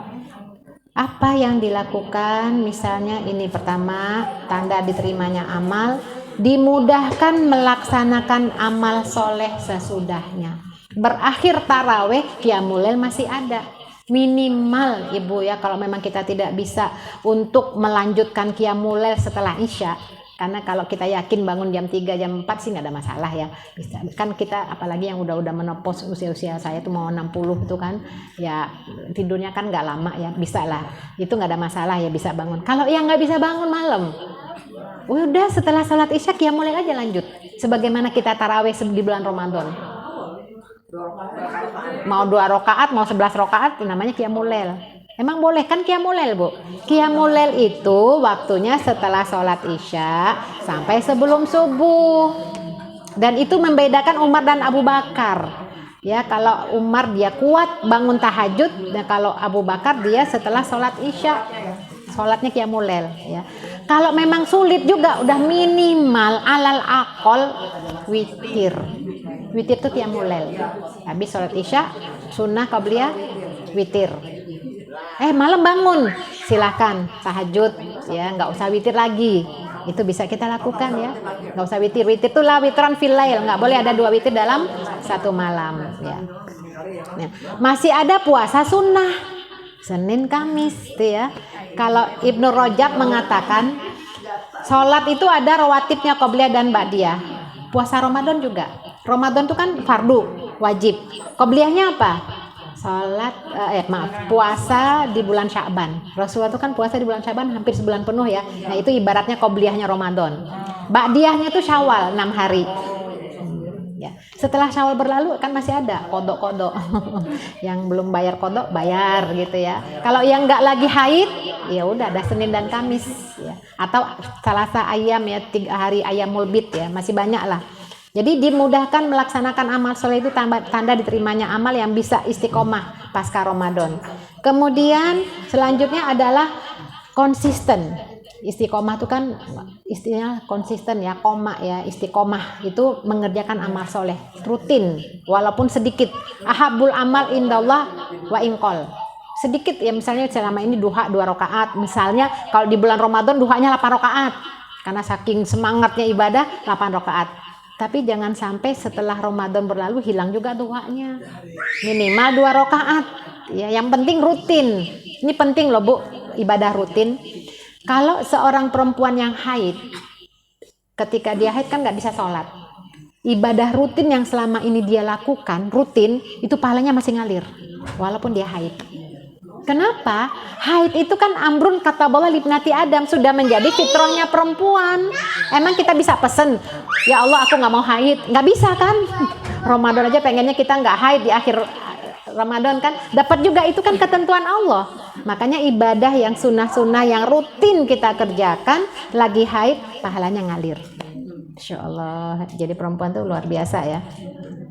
Apa yang dilakukan? Misalnya ini pertama, tanda diterimanya amal, dimudahkan melaksanakan amal soleh sesudahnya. Berakhir taraweh, qiyamul lail masih ada. Minimal ibu ya, kalau memang kita tidak bisa untuk melanjutkan qiyamul lail setelah isya, karena kalau kita yakin bangun jam 3 jam 4 sih nggak ada masalah ya, bisa kan kita, apalagi yang udah menopause usia saya tuh mau 60 itu kan ya, tidurnya kan nggak lama ya, bisa lah, itu nggak ada masalah ya, bisa bangun. Kalau yang nggak bisa bangun malam, udah setelah sholat isya qiyamul lail aja lanjut, sebagaimana kita taraweh di bulan Ramadan. Mau 2 rakaat, mau 11 rakaat, namanya qiyamul lail. Emang boleh kan qiyamul lail, Bu? Qiyamul lail itu waktunya setelah sholat isya sampai sebelum subuh. Dan itu membedakan Umar dan Abu Bakar. Ya, kalau Umar dia kuat bangun tahajud, dan kalau Abu Bakar dia setelah sholat isya, sholatnya qiyamul lail ya. Kalau memang sulit juga udah minimal alal aqol witir. Witir itu qiyamul lail. Habis sholat isya, sunnah qabliyah, witir. Malam bangun, silahkan tahajud ya, nggak usah witir lagi. Itu bisa kita lakukan ya, nggak usah witir. Witir itu la witran fil lail, nggak boleh ada 2 witir dalam 1 malam ya. Nah, masih ada puasa sunnah Senin Kamis tuh ya. Kalau Ibnu Rajab mengatakan sholat itu ada rawatibnya qabliyah dan ba'diyah. Puasa Ramadan juga. Ramadan itu kan fardu, wajib. Qobliyahnya apa? Puasa di bulan Sya'ban. Rasulullah itu kan puasa di bulan Sya'ban hampir sebulan penuh ya. Nah, itu ibaratnya qobliyahnya Ramadan. Ba'diyahnya itu Syawal 6 hari. Ya. Setelah Syawal berlalu kan masih ada kodok-kodok. Yang belum bayar kodok bayar gitu ya. Kalau yang nggak lagi haid, ya udah ada Senin dan Kamis ya. Atau Salasa ayam ya, 3 hari ayamul bid ya, masih banyak lah. Jadi dimudahkan melaksanakan amal soleh itu tanda diterimanya amal yang bisa istiqomah pasca Ramadan. Kemudian selanjutnya adalah konsisten. Istiqomah itu kan istilahnya konsisten ya, koma ya, istiqomah itu mengerjakan amal soleh rutin walaupun sedikit. Ahabul amal indallah wa inqol. Sedikit ya, misalnya selama ini duha 2 rakaat, misalnya kalau di bulan Ramadan duhanya 8 rakaat karena saking semangatnya ibadah 8 rakaat. Tapi jangan sampai setelah Ramadan berlalu hilang juga duhanya. Minimal 2 rakaat. Ya, yang penting rutin. Ini penting loh, Bu, ibadah rutin. Kalau seorang perempuan yang haid, ketika dia haid kan nggak bisa sholat. Ibadah rutin yang selama ini dia lakukan, rutin, itu pahalanya masih ngalir. Walaupun dia haid. Kenapa? Haid itu kan amrun kata Allah libnati Adam, sudah menjadi fitrahnya perempuan. Emang kita bisa pesen, ya Allah aku nggak mau haid, nggak bisa kan? Ramadan aja pengennya kita nggak haid di akhir Ramadan kan? Dapat juga, itu kan ketentuan Allah. Makanya ibadah yang sunnah-sunnah yang rutin kita kerjakan, lagi haid pahalanya ngalir. Insya Allah. Jadi perempuan tuh luar biasa ya.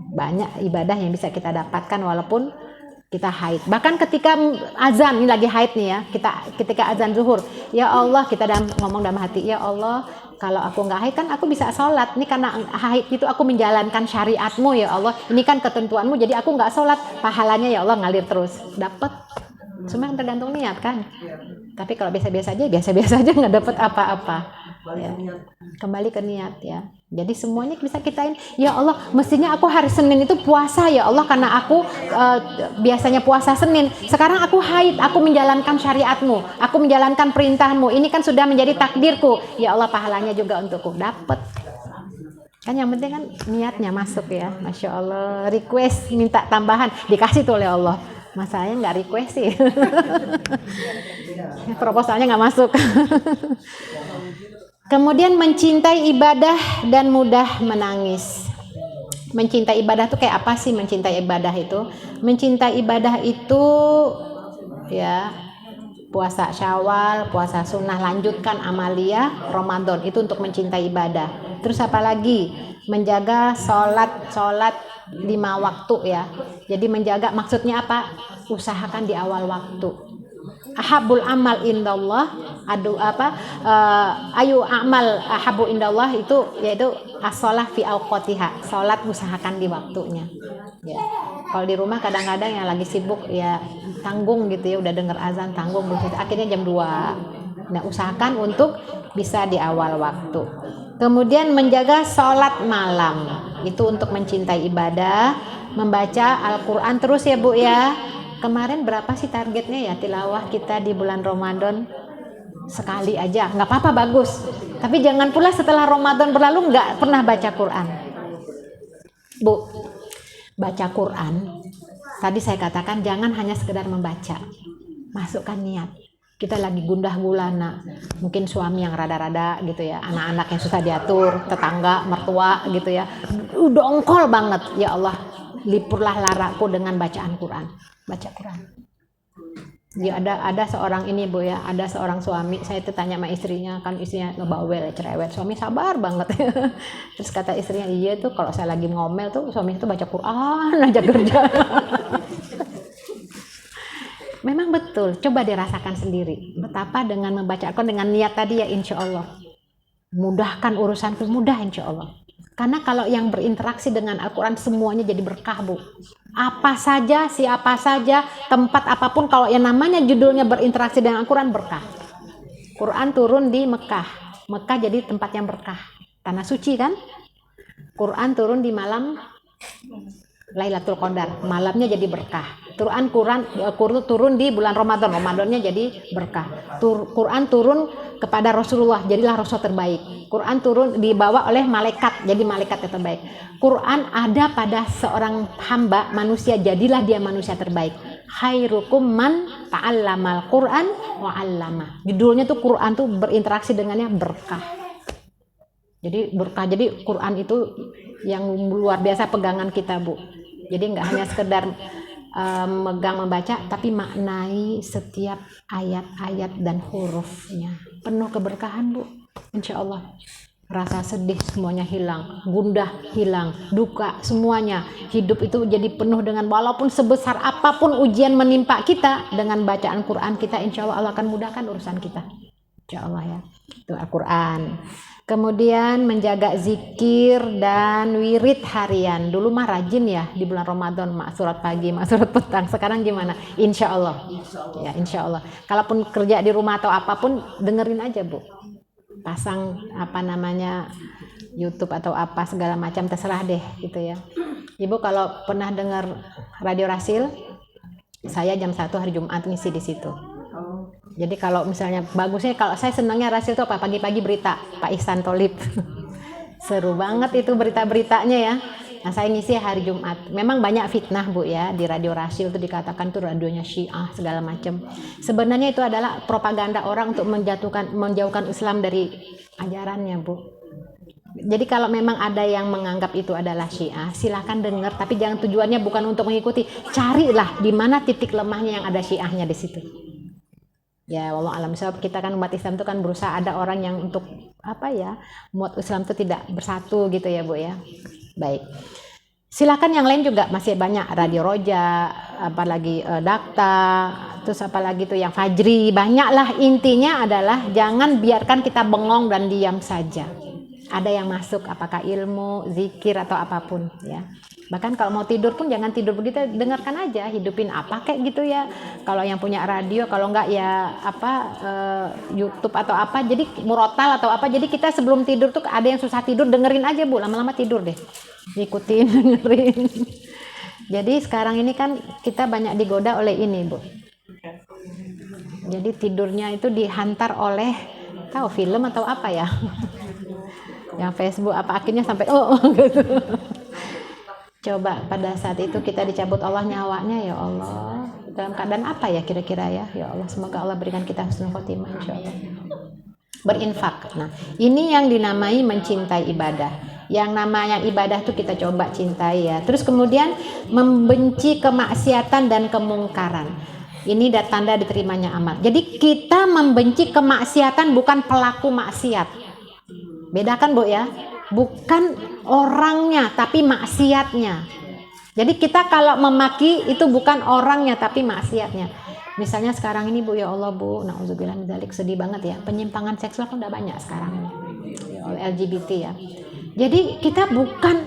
Banyak ibadah yang bisa kita dapatkan walaupun kita haid. Bahkan ketika azan, ini lagi haid nih ya, ketika azan zuhur, ya Allah, kita ngomong dalam hati, ya Allah, kalau aku nggak haid kan aku bisa sholat. Ini karena haid itu aku menjalankan syariatmu ya Allah. Ini kan ketentuanmu, jadi aku nggak sholat. Pahalanya ya Allah ngalir terus. Dapat. Cuma tergantung niat kan. Tapi kalau biasa-biasa aja nggak dapat apa-apa. Ya. Kembali ke niat ya. Jadi semuanya bisa kita ya Allah, mestinya aku hari Senin itu puasa ya Allah, karena aku biasanya puasa Senin. Sekarang aku haid, aku menjalankan syariatmu, aku menjalankan perintahmu. Ini kan sudah menjadi takdirku. Ya Allah, pahalanya juga untukku. Dapat. Kan yang penting kan niatnya masuk ya. Masya Allah, request minta tambahan dikasih tuh oleh Allah. Masalahnya nggak request sih. Proposalnya nggak masuk. Kemudian mencintai ibadah dan mudah menangis. Mencintai ibadah itu kayak apa sih mencintai ibadah itu? Mencintai ibadah itu ya puasa Syawal, puasa sunnah, lanjutkan amaliyah Ramadan, itu untuk mencintai ibadah. Terus apa lagi? Menjaga sholat 5 waktu ya. Jadi menjaga maksudnya apa? Usahakan di awal waktu. Ahabul amal indallah ayu amal ahabu indallah itu yaitu as-shalah fi awqatiha, salat usahakan di waktunya. Ya. Kalau di rumah kadang-kadang yang lagi sibuk ya tanggung gitu ya, udah denger azan tanggung gitu. Akhirnya jam 2. Nah, usahakan untuk bisa di awal waktu. Kemudian menjaga sholat malam, itu untuk mencintai ibadah, membaca Al-Quran terus ya Bu ya. Kemarin berapa sih targetnya ya tilawah kita di bulan Ramadan? Sekali aja, nggak apa-apa, bagus. Tapi jangan pula setelah Ramadan berlalu nggak pernah baca Quran. Bu, baca Quran, tadi saya katakan jangan hanya sekedar membaca. Masukkan niat. Kita lagi gundah gulana, mungkin suami yang rada-rada gitu ya, anak-anak yang susah diatur, tetangga, mertua gitu ya, dongkol banget. Ya Allah, lipurlah laraku dengan bacaan Quran. Baca Quran. Ya ada seorang ini Bu ya, ada seorang suami, saya itu tanya sama istrinya, kan istrinya ngebawel, cerewet, suami sabar banget. Terus kata istrinya, iya tuh kalau saya lagi ngomel tuh suami itu baca Quran aja kerja. Memang betul, coba dirasakan sendiri betapa dengan membaca Al-Quran dengan niat tadi ya insya Allah mudahkan urusanku, mudah insya Allah. Karena kalau yang berinteraksi dengan Al-Quran semuanya jadi berkah Bu. Apa saja, siapa saja, tempat apapun, kalau yang namanya judulnya berinteraksi dengan Al-Quran berkah. Quran turun di Mekah, Mekah jadi tempat yang berkah, tanah suci kan. Quran turun di malam Lailatul Qadar, malamnya jadi berkah. Quran turun di bulan Ramadan, Ramadannya jadi berkah. Quran turun kepada Rasulullah, jadilah Rasul terbaik. Quran turun dibawa oleh malaikat, jadi malaikat yang terbaik. Quran ada pada seorang hamba manusia, jadilah dia manusia terbaik. Khairukum man ta'allamal Quran wa 'allama. Judulnya tuh Quran tuh berinteraksi dengannya berkah. Jadi berkah, jadi Quran itu yang luar biasa pegangan kita Bu. Jadi nggak hanya sekedar megang membaca, tapi maknai setiap ayat-ayat dan hurufnya. Penuh keberkahan Bu, insya Allah. Rasa sedih semuanya hilang, gundah hilang, duka semuanya. Hidup itu jadi penuh dengan, walaupun sebesar apapun ujian menimpa kita, dengan bacaan Quran kita insya Allah akan mudahkan urusan kita. Insya Allah ya, itu Al-Quran. Kemudian menjaga zikir dan wirid harian. Dulu mah rajin ya di bulan Ramadan, mak surat pagi, mak surat petang. Sekarang gimana? Insya Allah. Ya insya Allah. Kalaupun kerja di rumah atau apapun, dengerin aja Bu. Pasang YouTube atau apa segala macam, terserah deh gitu ya. Ibu kalau pernah dengar Radio Rasil, saya jam 1 hari Jumat ngisi di situ. Jadi kalau misalnya bagusnya, kalau saya senangnya Rasil itu apa? Pagi-pagi berita Pak Ihsan Tholib. Seru banget itu berita-beritanya ya. Nah, saya ngisi hari Jumat. Memang banyak fitnah Bu ya di Radio Rasil, itu dikatakan tuh radionya Syiah segala macam. Sebenarnya itu adalah propaganda orang untuk menjauhkan Islam dari ajarannya Bu. Jadi kalau memang ada yang menganggap itu adalah Syiah, silakan dengar, tapi jangan, tujuannya bukan untuk mengikuti. Carilah di mana titik lemahnya yang ada Syiahnya di situ. Ya, wallahu alam. Sebab kita kan umat Islam itu kan berusaha, ada orang yang untuk umat Islam itu tidak bersatu gitu ya Bu ya. Baik. Silakan yang lain juga masih banyak, Radio Roja, apalagi Dakta, terus apalagi tuh yang Fajri, banyaklah. Intinya adalah jangan biarkan kita bengong dan diam saja. Ada yang masuk, apakah ilmu, zikir atau apapun ya. Bahkan kalau mau tidur pun jangan tidur begitu, dengarkan aja, hidupin apa kayak gitu ya. Kalau yang punya radio, kalau enggak ya YouTube atau apa, jadi murotal atau apa. Jadi kita sebelum tidur tuh ada yang susah tidur, dengerin aja Bu, lama-lama tidur deh. Ikutin, dengerin. Jadi sekarang ini kan kita banyak digoda oleh ini Bu. Jadi tidurnya itu dihantar oleh tahu film atau apa ya. Yang Facebook apa, akhirnya sampai gitu. Coba pada saat itu kita dicabut Allah nyawanya, ya Allah, dalam keadaan apa ya kira-kira ya. Ya Allah, semoga Allah berikan kita husnul khotimah insyaallah. Berinfak. Nah, ini yang dinamai mencintai ibadah. Yang namanya ibadah tuh kita coba cintai ya. Terus kemudian membenci kemaksiatan dan kemungkaran. Ini tanda diterimanya amal. Jadi kita membenci kemaksiatan, bukan pelaku maksiat. Bedakan Bu ya. Bukan orangnya tapi maksiatnya. Jadi kita kalau memaki itu bukan orangnya tapi maksiatnya. Misalnya sekarang ini Bu, ya Allah Bu, nauzubillah min dzalik, sedih banget ya. Penyimpangan seksual kan udah banyak sekarang ini oleh LGBT ya. Jadi kita bukan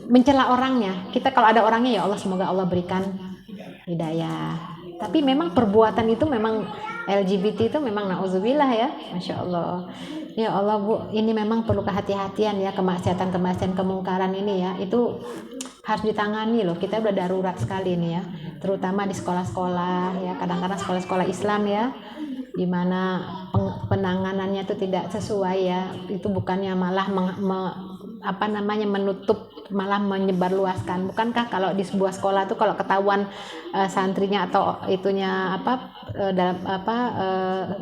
mencela orangnya. Kita kalau ada orangnya, ya Allah semoga Allah berikan hidayah. Tapi memang perbuatan itu memang LGBT itu memang nauzubillah ya, masya Allah. Ya Allah Bu, ini memang perlu kehati-hatian ya, kemaksiatan kemungkaran ini ya, itu harus ditangani loh. Kita udah darurat sekali ini ya, terutama di sekolah-sekolah ya, kadang-kadang sekolah-sekolah Islam ya, di mana penanganannya itu tidak sesuai ya, itu bukannya malah menutup, malah menyebarluaskan. Bukankah kalau di sebuah sekolah tuh kalau ketahuan santrinya atau itunya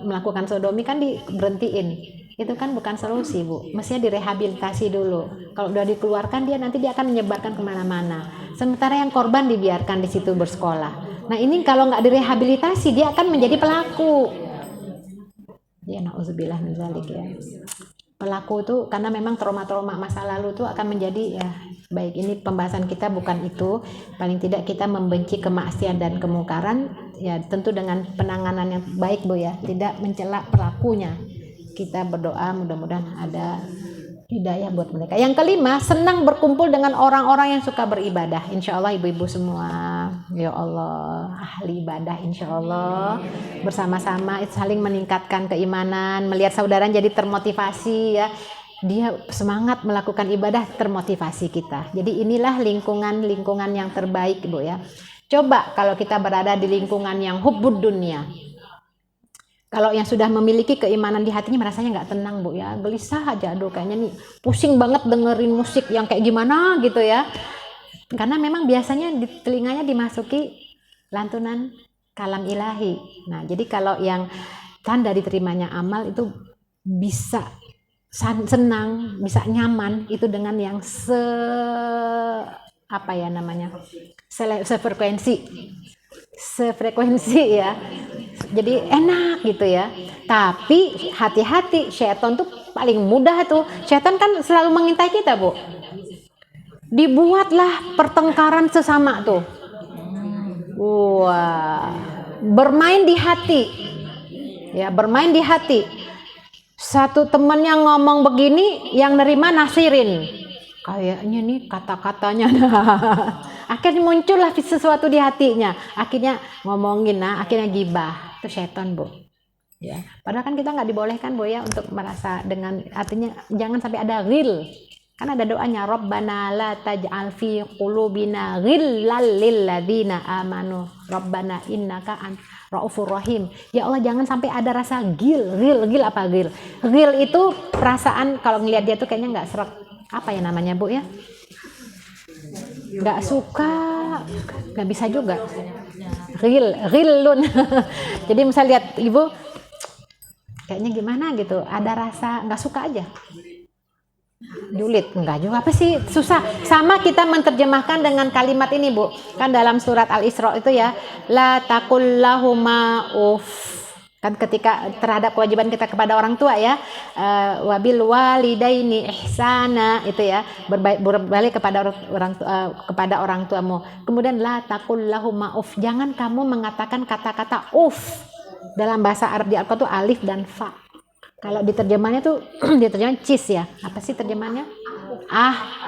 melakukan sodomi kan diberhentiin. Itu kan bukan solusi Bu, mestinya direhabilitasi dulu. Kalau udah dikeluarkan dia nanti dia akan menyebarkan kemana-mana. Sementara yang korban dibiarkan di situ bersekolah. Nah ini kalau nggak direhabilitasi dia akan menjadi pelaku. Ya nauzubillah min dzalik ya. Pelaku tuh karena memang trauma-trauma masa lalu tuh akan menjadi ya. Baik, ini pembahasan kita bukan itu. Paling tidak kita membenci kemaksiatan dan kemungkaran ya, tentu dengan penanganan yang baik Bu ya, tidak mencela pelakunya. Kita berdoa mudah-mudahan ada hidayah buat mereka. Yang kelima, senang berkumpul dengan orang-orang yang suka beribadah. Insya Allah ibu-ibu semua, ya Allah, ahli ibadah insya Allah. Bersama-sama saling meningkatkan keimanan, melihat saudara jadi termotivasi ya. Dia semangat melakukan ibadah, termotivasi kita. Jadi inilah lingkungan yang terbaik Bu ya. Coba kalau kita berada di lingkungan yang hubbud dunia. Kalau yang sudah memiliki keimanan di hatinya merasanya nggak tenang Bu ya, gelisah aja, aduh kayaknya nih pusing banget dengerin musik yang kayak gimana gitu ya. Karena memang biasanya di telinganya dimasuki lantunan kalam ilahi. Nah jadi kalau yang tanda diterimanya amal itu bisa senang, bisa nyaman itu dengan yang sefrekuensi ya. Jadi enak gitu ya. Tapi hati-hati, syaitan tuh paling mudah tuh. Syaitan kan selalu mengintai kita Bu. Dibuatlah pertengkaran sesama tuh. Wah, bermain di hati. Ya, bermain di hati. Satu temen yang ngomong begini, yang nerima nasirin. Kayaknya nih kata-katanya. Akhirnya muncullah sesuatu di hatinya. Akhirnya ngomongin, akhirnya gibah. Itu setan Bu. Ya. Padahal kan kita nggak dibolehkan Bu ya untuk merasa dengan, artinya jangan sampai ada ghil. Kan ada doanya, Rabbana la taj'al fi qulubina ghillal lil ladzina amanu. Rabbana innaka Raufur Rahim. Ya Allah jangan sampai ada rasa ghil apa ghil? Ghil itu perasaan kalau ngelihat dia tuh kayaknya nggak serak. Apa ya namanya Bu ya? Nggak suka, nggak bisa juga. Ghillun. Jadi misal lihat ibu kayaknya gimana gitu, ada rasa nggak suka aja. Julid, enggak juga, apa sih, susah. Sama kita menerjemahkan dengan kalimat ini Bu, kan dalam surat Al-Isra itu ya, la taqul lahuma uff. Kan ketika terhadap kewajiban kita kepada orang tua ya, wabil walidaini ihsana itu ya, berbalik kepada orang tuamu. Kemudian la taqul lahuma uff, jangan kamu mengatakan kata-kata uff. Dalam bahasa Arab di Al-Qur'an itu alif dan fa. Kalau diterjemahnya tuh diterjemahnya cis ya. Apa sih terjemahannya?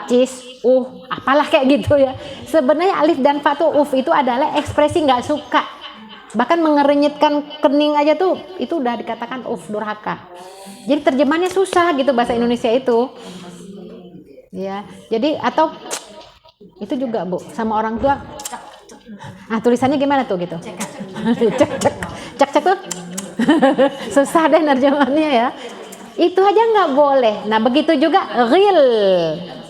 Cis, apalah kayak gitu ya. Sebenarnya alif dan fa tuh itu adalah ekspresi nggak suka. Bahkan mengerenyitkan kening aja tuh itu udah dikatakan durhaka. Jadi terjemahannya susah gitu bahasa Indonesia itu. Ya, jadi atau itu juga Bu sama orang tua. Tulisannya gimana tuh gitu? Cek tuh. Susah deh nerjemahannya ya. Itu aja nggak boleh. Nah begitu juga ghil,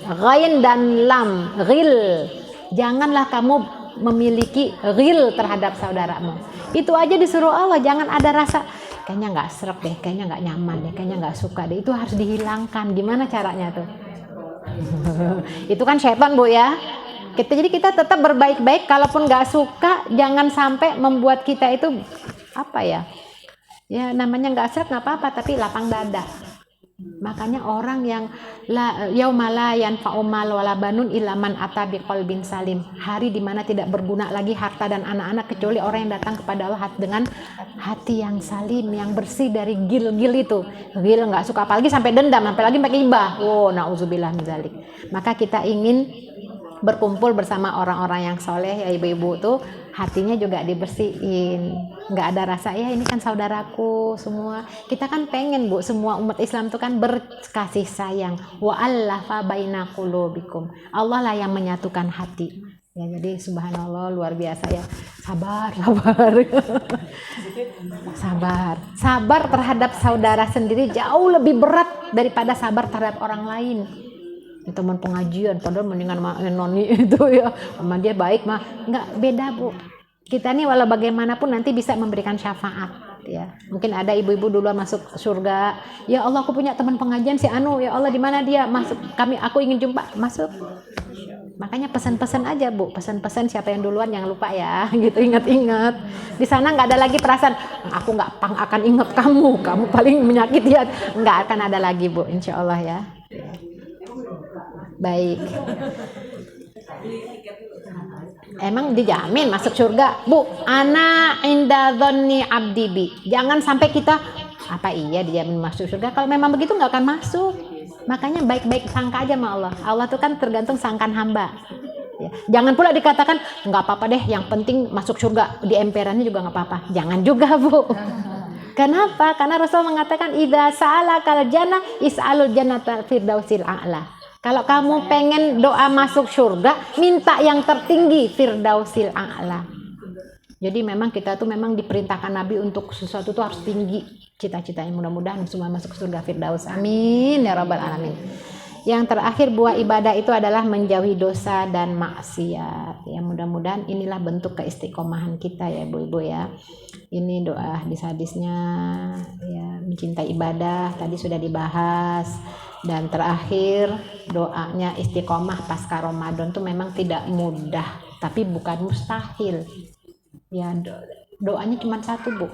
ghain dan lam, ghil. Janganlah kamu memiliki ghil terhadap saudaramu. Itu aja disuruh Allah, jangan ada rasa kayaknya nggak serap deh, kayaknya nggak nyaman deh, kayaknya nggak suka deh. Itu harus dihilangkan. Gimana caranya tuh? Itu kan setan Bu ya. Jadi kita tetap berbaik-baik, kalaupun nggak suka jangan sampai membuat kita itu apa ya? Ya namanya nggak serap nggak apa-apa, tapi lapang dada. Makanya orang yang yauma la yanfa'u mal wala banun illa man ata biqalbin salim. Hari di mana tidak berguna lagi harta dan anak-anak kecuali orang yang datang kepada Allah dengan hati yang salim, yang bersih dari gil-gil itu. Gil nggak suka, apalagi sampai dendam, sampai lagi pakai ibah. Oh, nauzubillah min dzalik. Maka kita ingin berkumpul bersama orang-orang yang soleh ya ibu-ibu tuh, hatinya juga dibersihin, nggak ada rasa ya ini kan saudaraku semua. Kita kan pengen Bu, semua umat Islam tuh kan berkasih sayang. Wa allafa baina qulubikum. Allah lah yang menyatukan hati. Ya, jadi subhanallah luar biasa ya. Sabar. Sabar terhadap saudara sendiri jauh lebih berat daripada sabar terhadap orang lain. Teman pengajian padahal mendingan noni itu ya, sama dia baik mah nggak beda Bu. Kita nih walau bagaimanapun nanti bisa memberikan syafaat ya. Mungkin ada ibu-ibu dulu masuk surga, ya Allah aku punya teman pengajian si Anu, ya Allah di mana dia, masuk aku ingin jumpa, masuk. Makanya pesan-pesan aja Bu, pesan-pesan siapa yang duluan jangan lupa ya gitu, ingat-ingat. Di sana nggak ada lagi perasaan aku nggak akan ingat kamu paling menyakiti ya, nggak akan ada lagi Bu, insya Allah ya. Baik. Emang dijamin masuk surga Bu? Ana inda dzanni abdi bi. Jangan sampai kita apa iya dijamin masuk surga, kalau memang begitu nggak akan masuk. Makanya baik-baik sangka aja sama Allah. Allah tuh kan tergantung sangkaan hamba ya. Jangan pula dikatakan nggak apa-apa deh, yang penting masuk surga, di emperannya juga nggak apa-apa. Jangan juga Bu. Kenapa? Karena Rasul mengatakan idza sa'alakal jannah is'alul jannata firdausil a'la. Kalau kamu pengen doa masuk surga, minta yang tertinggi, firdausil a'la. Jadi memang kita tuh memang diperintahkan Nabi untuk sesuatu tuh harus tinggi cita-citanya. Mudah-mudahan semua masuk surga firdaus. Amin ya rabbal alamin. Yang terakhir buah ibadah itu adalah menjauhi dosa dan maksiat. Ya mudah-mudahan inilah bentuk keistiqomahan kita ya ibu-ibu ya. Ini doa hadis-hadisnya ya, mencintai ibadah tadi sudah dibahas. Dan terakhir doanya istiqomah pasca Ramadan tuh memang tidak mudah, tapi bukan mustahil. Ya doanya cuma satu Bu.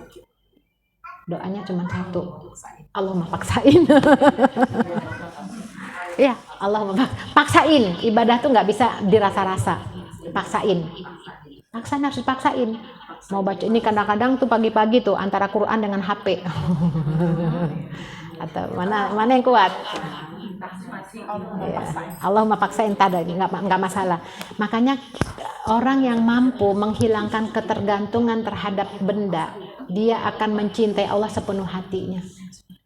Doanya cuma satu. Allahumma paksain. Ya, Allah paksain. Ibadah tuh nggak bisa dirasa-rasa. Paksain. Harus dipaksain. Mau baca ini kadang-kadang tuh pagi-pagi tuh antara Quran dengan HP. Atau mana yang kuat? Ya, Allahumma paksain tada, nggak masalah. Makanya orang yang mampu menghilangkan ketergantungan terhadap benda, dia akan mencintai Allah sepenuh hatinya.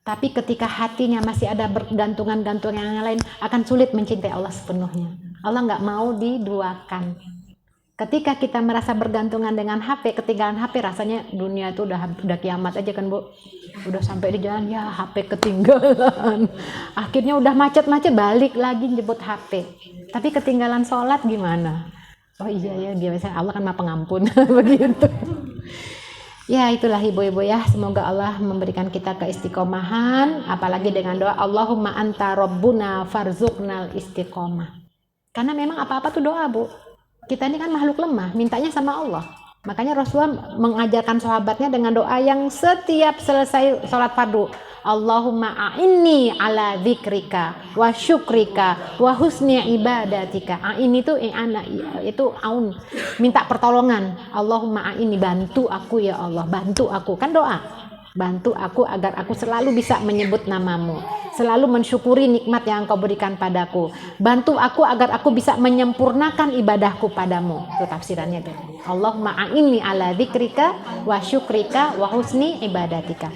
Tapi ketika hatinya masih ada bergantungan-gantungan yang lain, akan sulit mencintai Allah sepenuhnya. Allah nggak mau diduakan. Ketika kita merasa bergantungan dengan HP, ketinggalan HP, rasanya dunia itu udah kiamat aja kan Bu. Udah sampai di jalan, ya HP ketinggalan. Akhirnya udah macet-macet, balik lagi jemput HP. Tapi ketinggalan sholat gimana? Oh iya ya, biasanya Allah kan Maha Pengampun. Begitu. Ya itulah ibu-ibu ya, semoga Allah memberikan kita keistiqomahan, apalagi dengan doa Allahumma anta rabbuna farzuqnal istiqomah. Karena memang apa-apa tuh doa Bu. Kita ini kan makhluk lemah, mintanya sama Allah. Makanya Rasulullah mengajarkan sahabatnya dengan doa yang setiap selesai sholat fardu. Allahumma a'inni ala dzikrika wa syukrika wa husni ibadatika. A'in itu aun, minta pertolongan. Allahumma a'inni, bantu aku ya Allah, bantu aku. Kan doa. Bantu aku agar aku selalu bisa menyebut namamu, selalu mensyukuri nikmat yang engkau berikan padaku. Bantu aku agar aku bisa menyempurnakan ibadahku padamu. Itu tafsirannya tuh. Allahumma a'inni ala dzikrika wa syukrika wa husni ibadatika.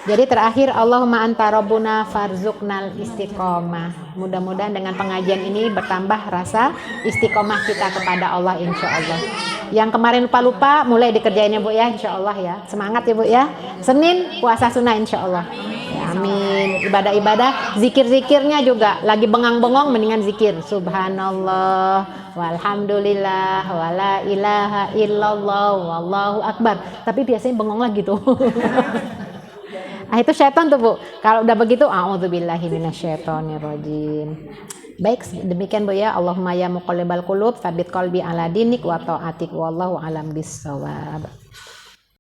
Jadi terakhir Allahumma anta rabbuna farzuqnal istiqomah. Mudah-mudahan dengan pengajian ini bertambah rasa istiqomah kita kepada Allah insya Allah. Yang kemarin lupa-lupa mulai dikerjainnya Bu ya insya Allah ya. Semangat ya Bu ya. Senin puasa sunnah insya Allah. Ya, amin. Ibadah-ibadah, zikir-zikirnya juga lagi bengang-bengong mendingan zikir. Subhanallah, walhamdulillah, wala ilaha illallah, wallahu akbar. Tapi biasanya bengong lagi tuh. Nah, itu setan tuh Bu. Kalau udah begitu, a'udzubillahi minasyaitonirrajim. Baik, demikian Bu ya. Allahumma ya muqallibal qulub, tsabit qalbi ala dinik wa ta'atik wallahu alam bissawab.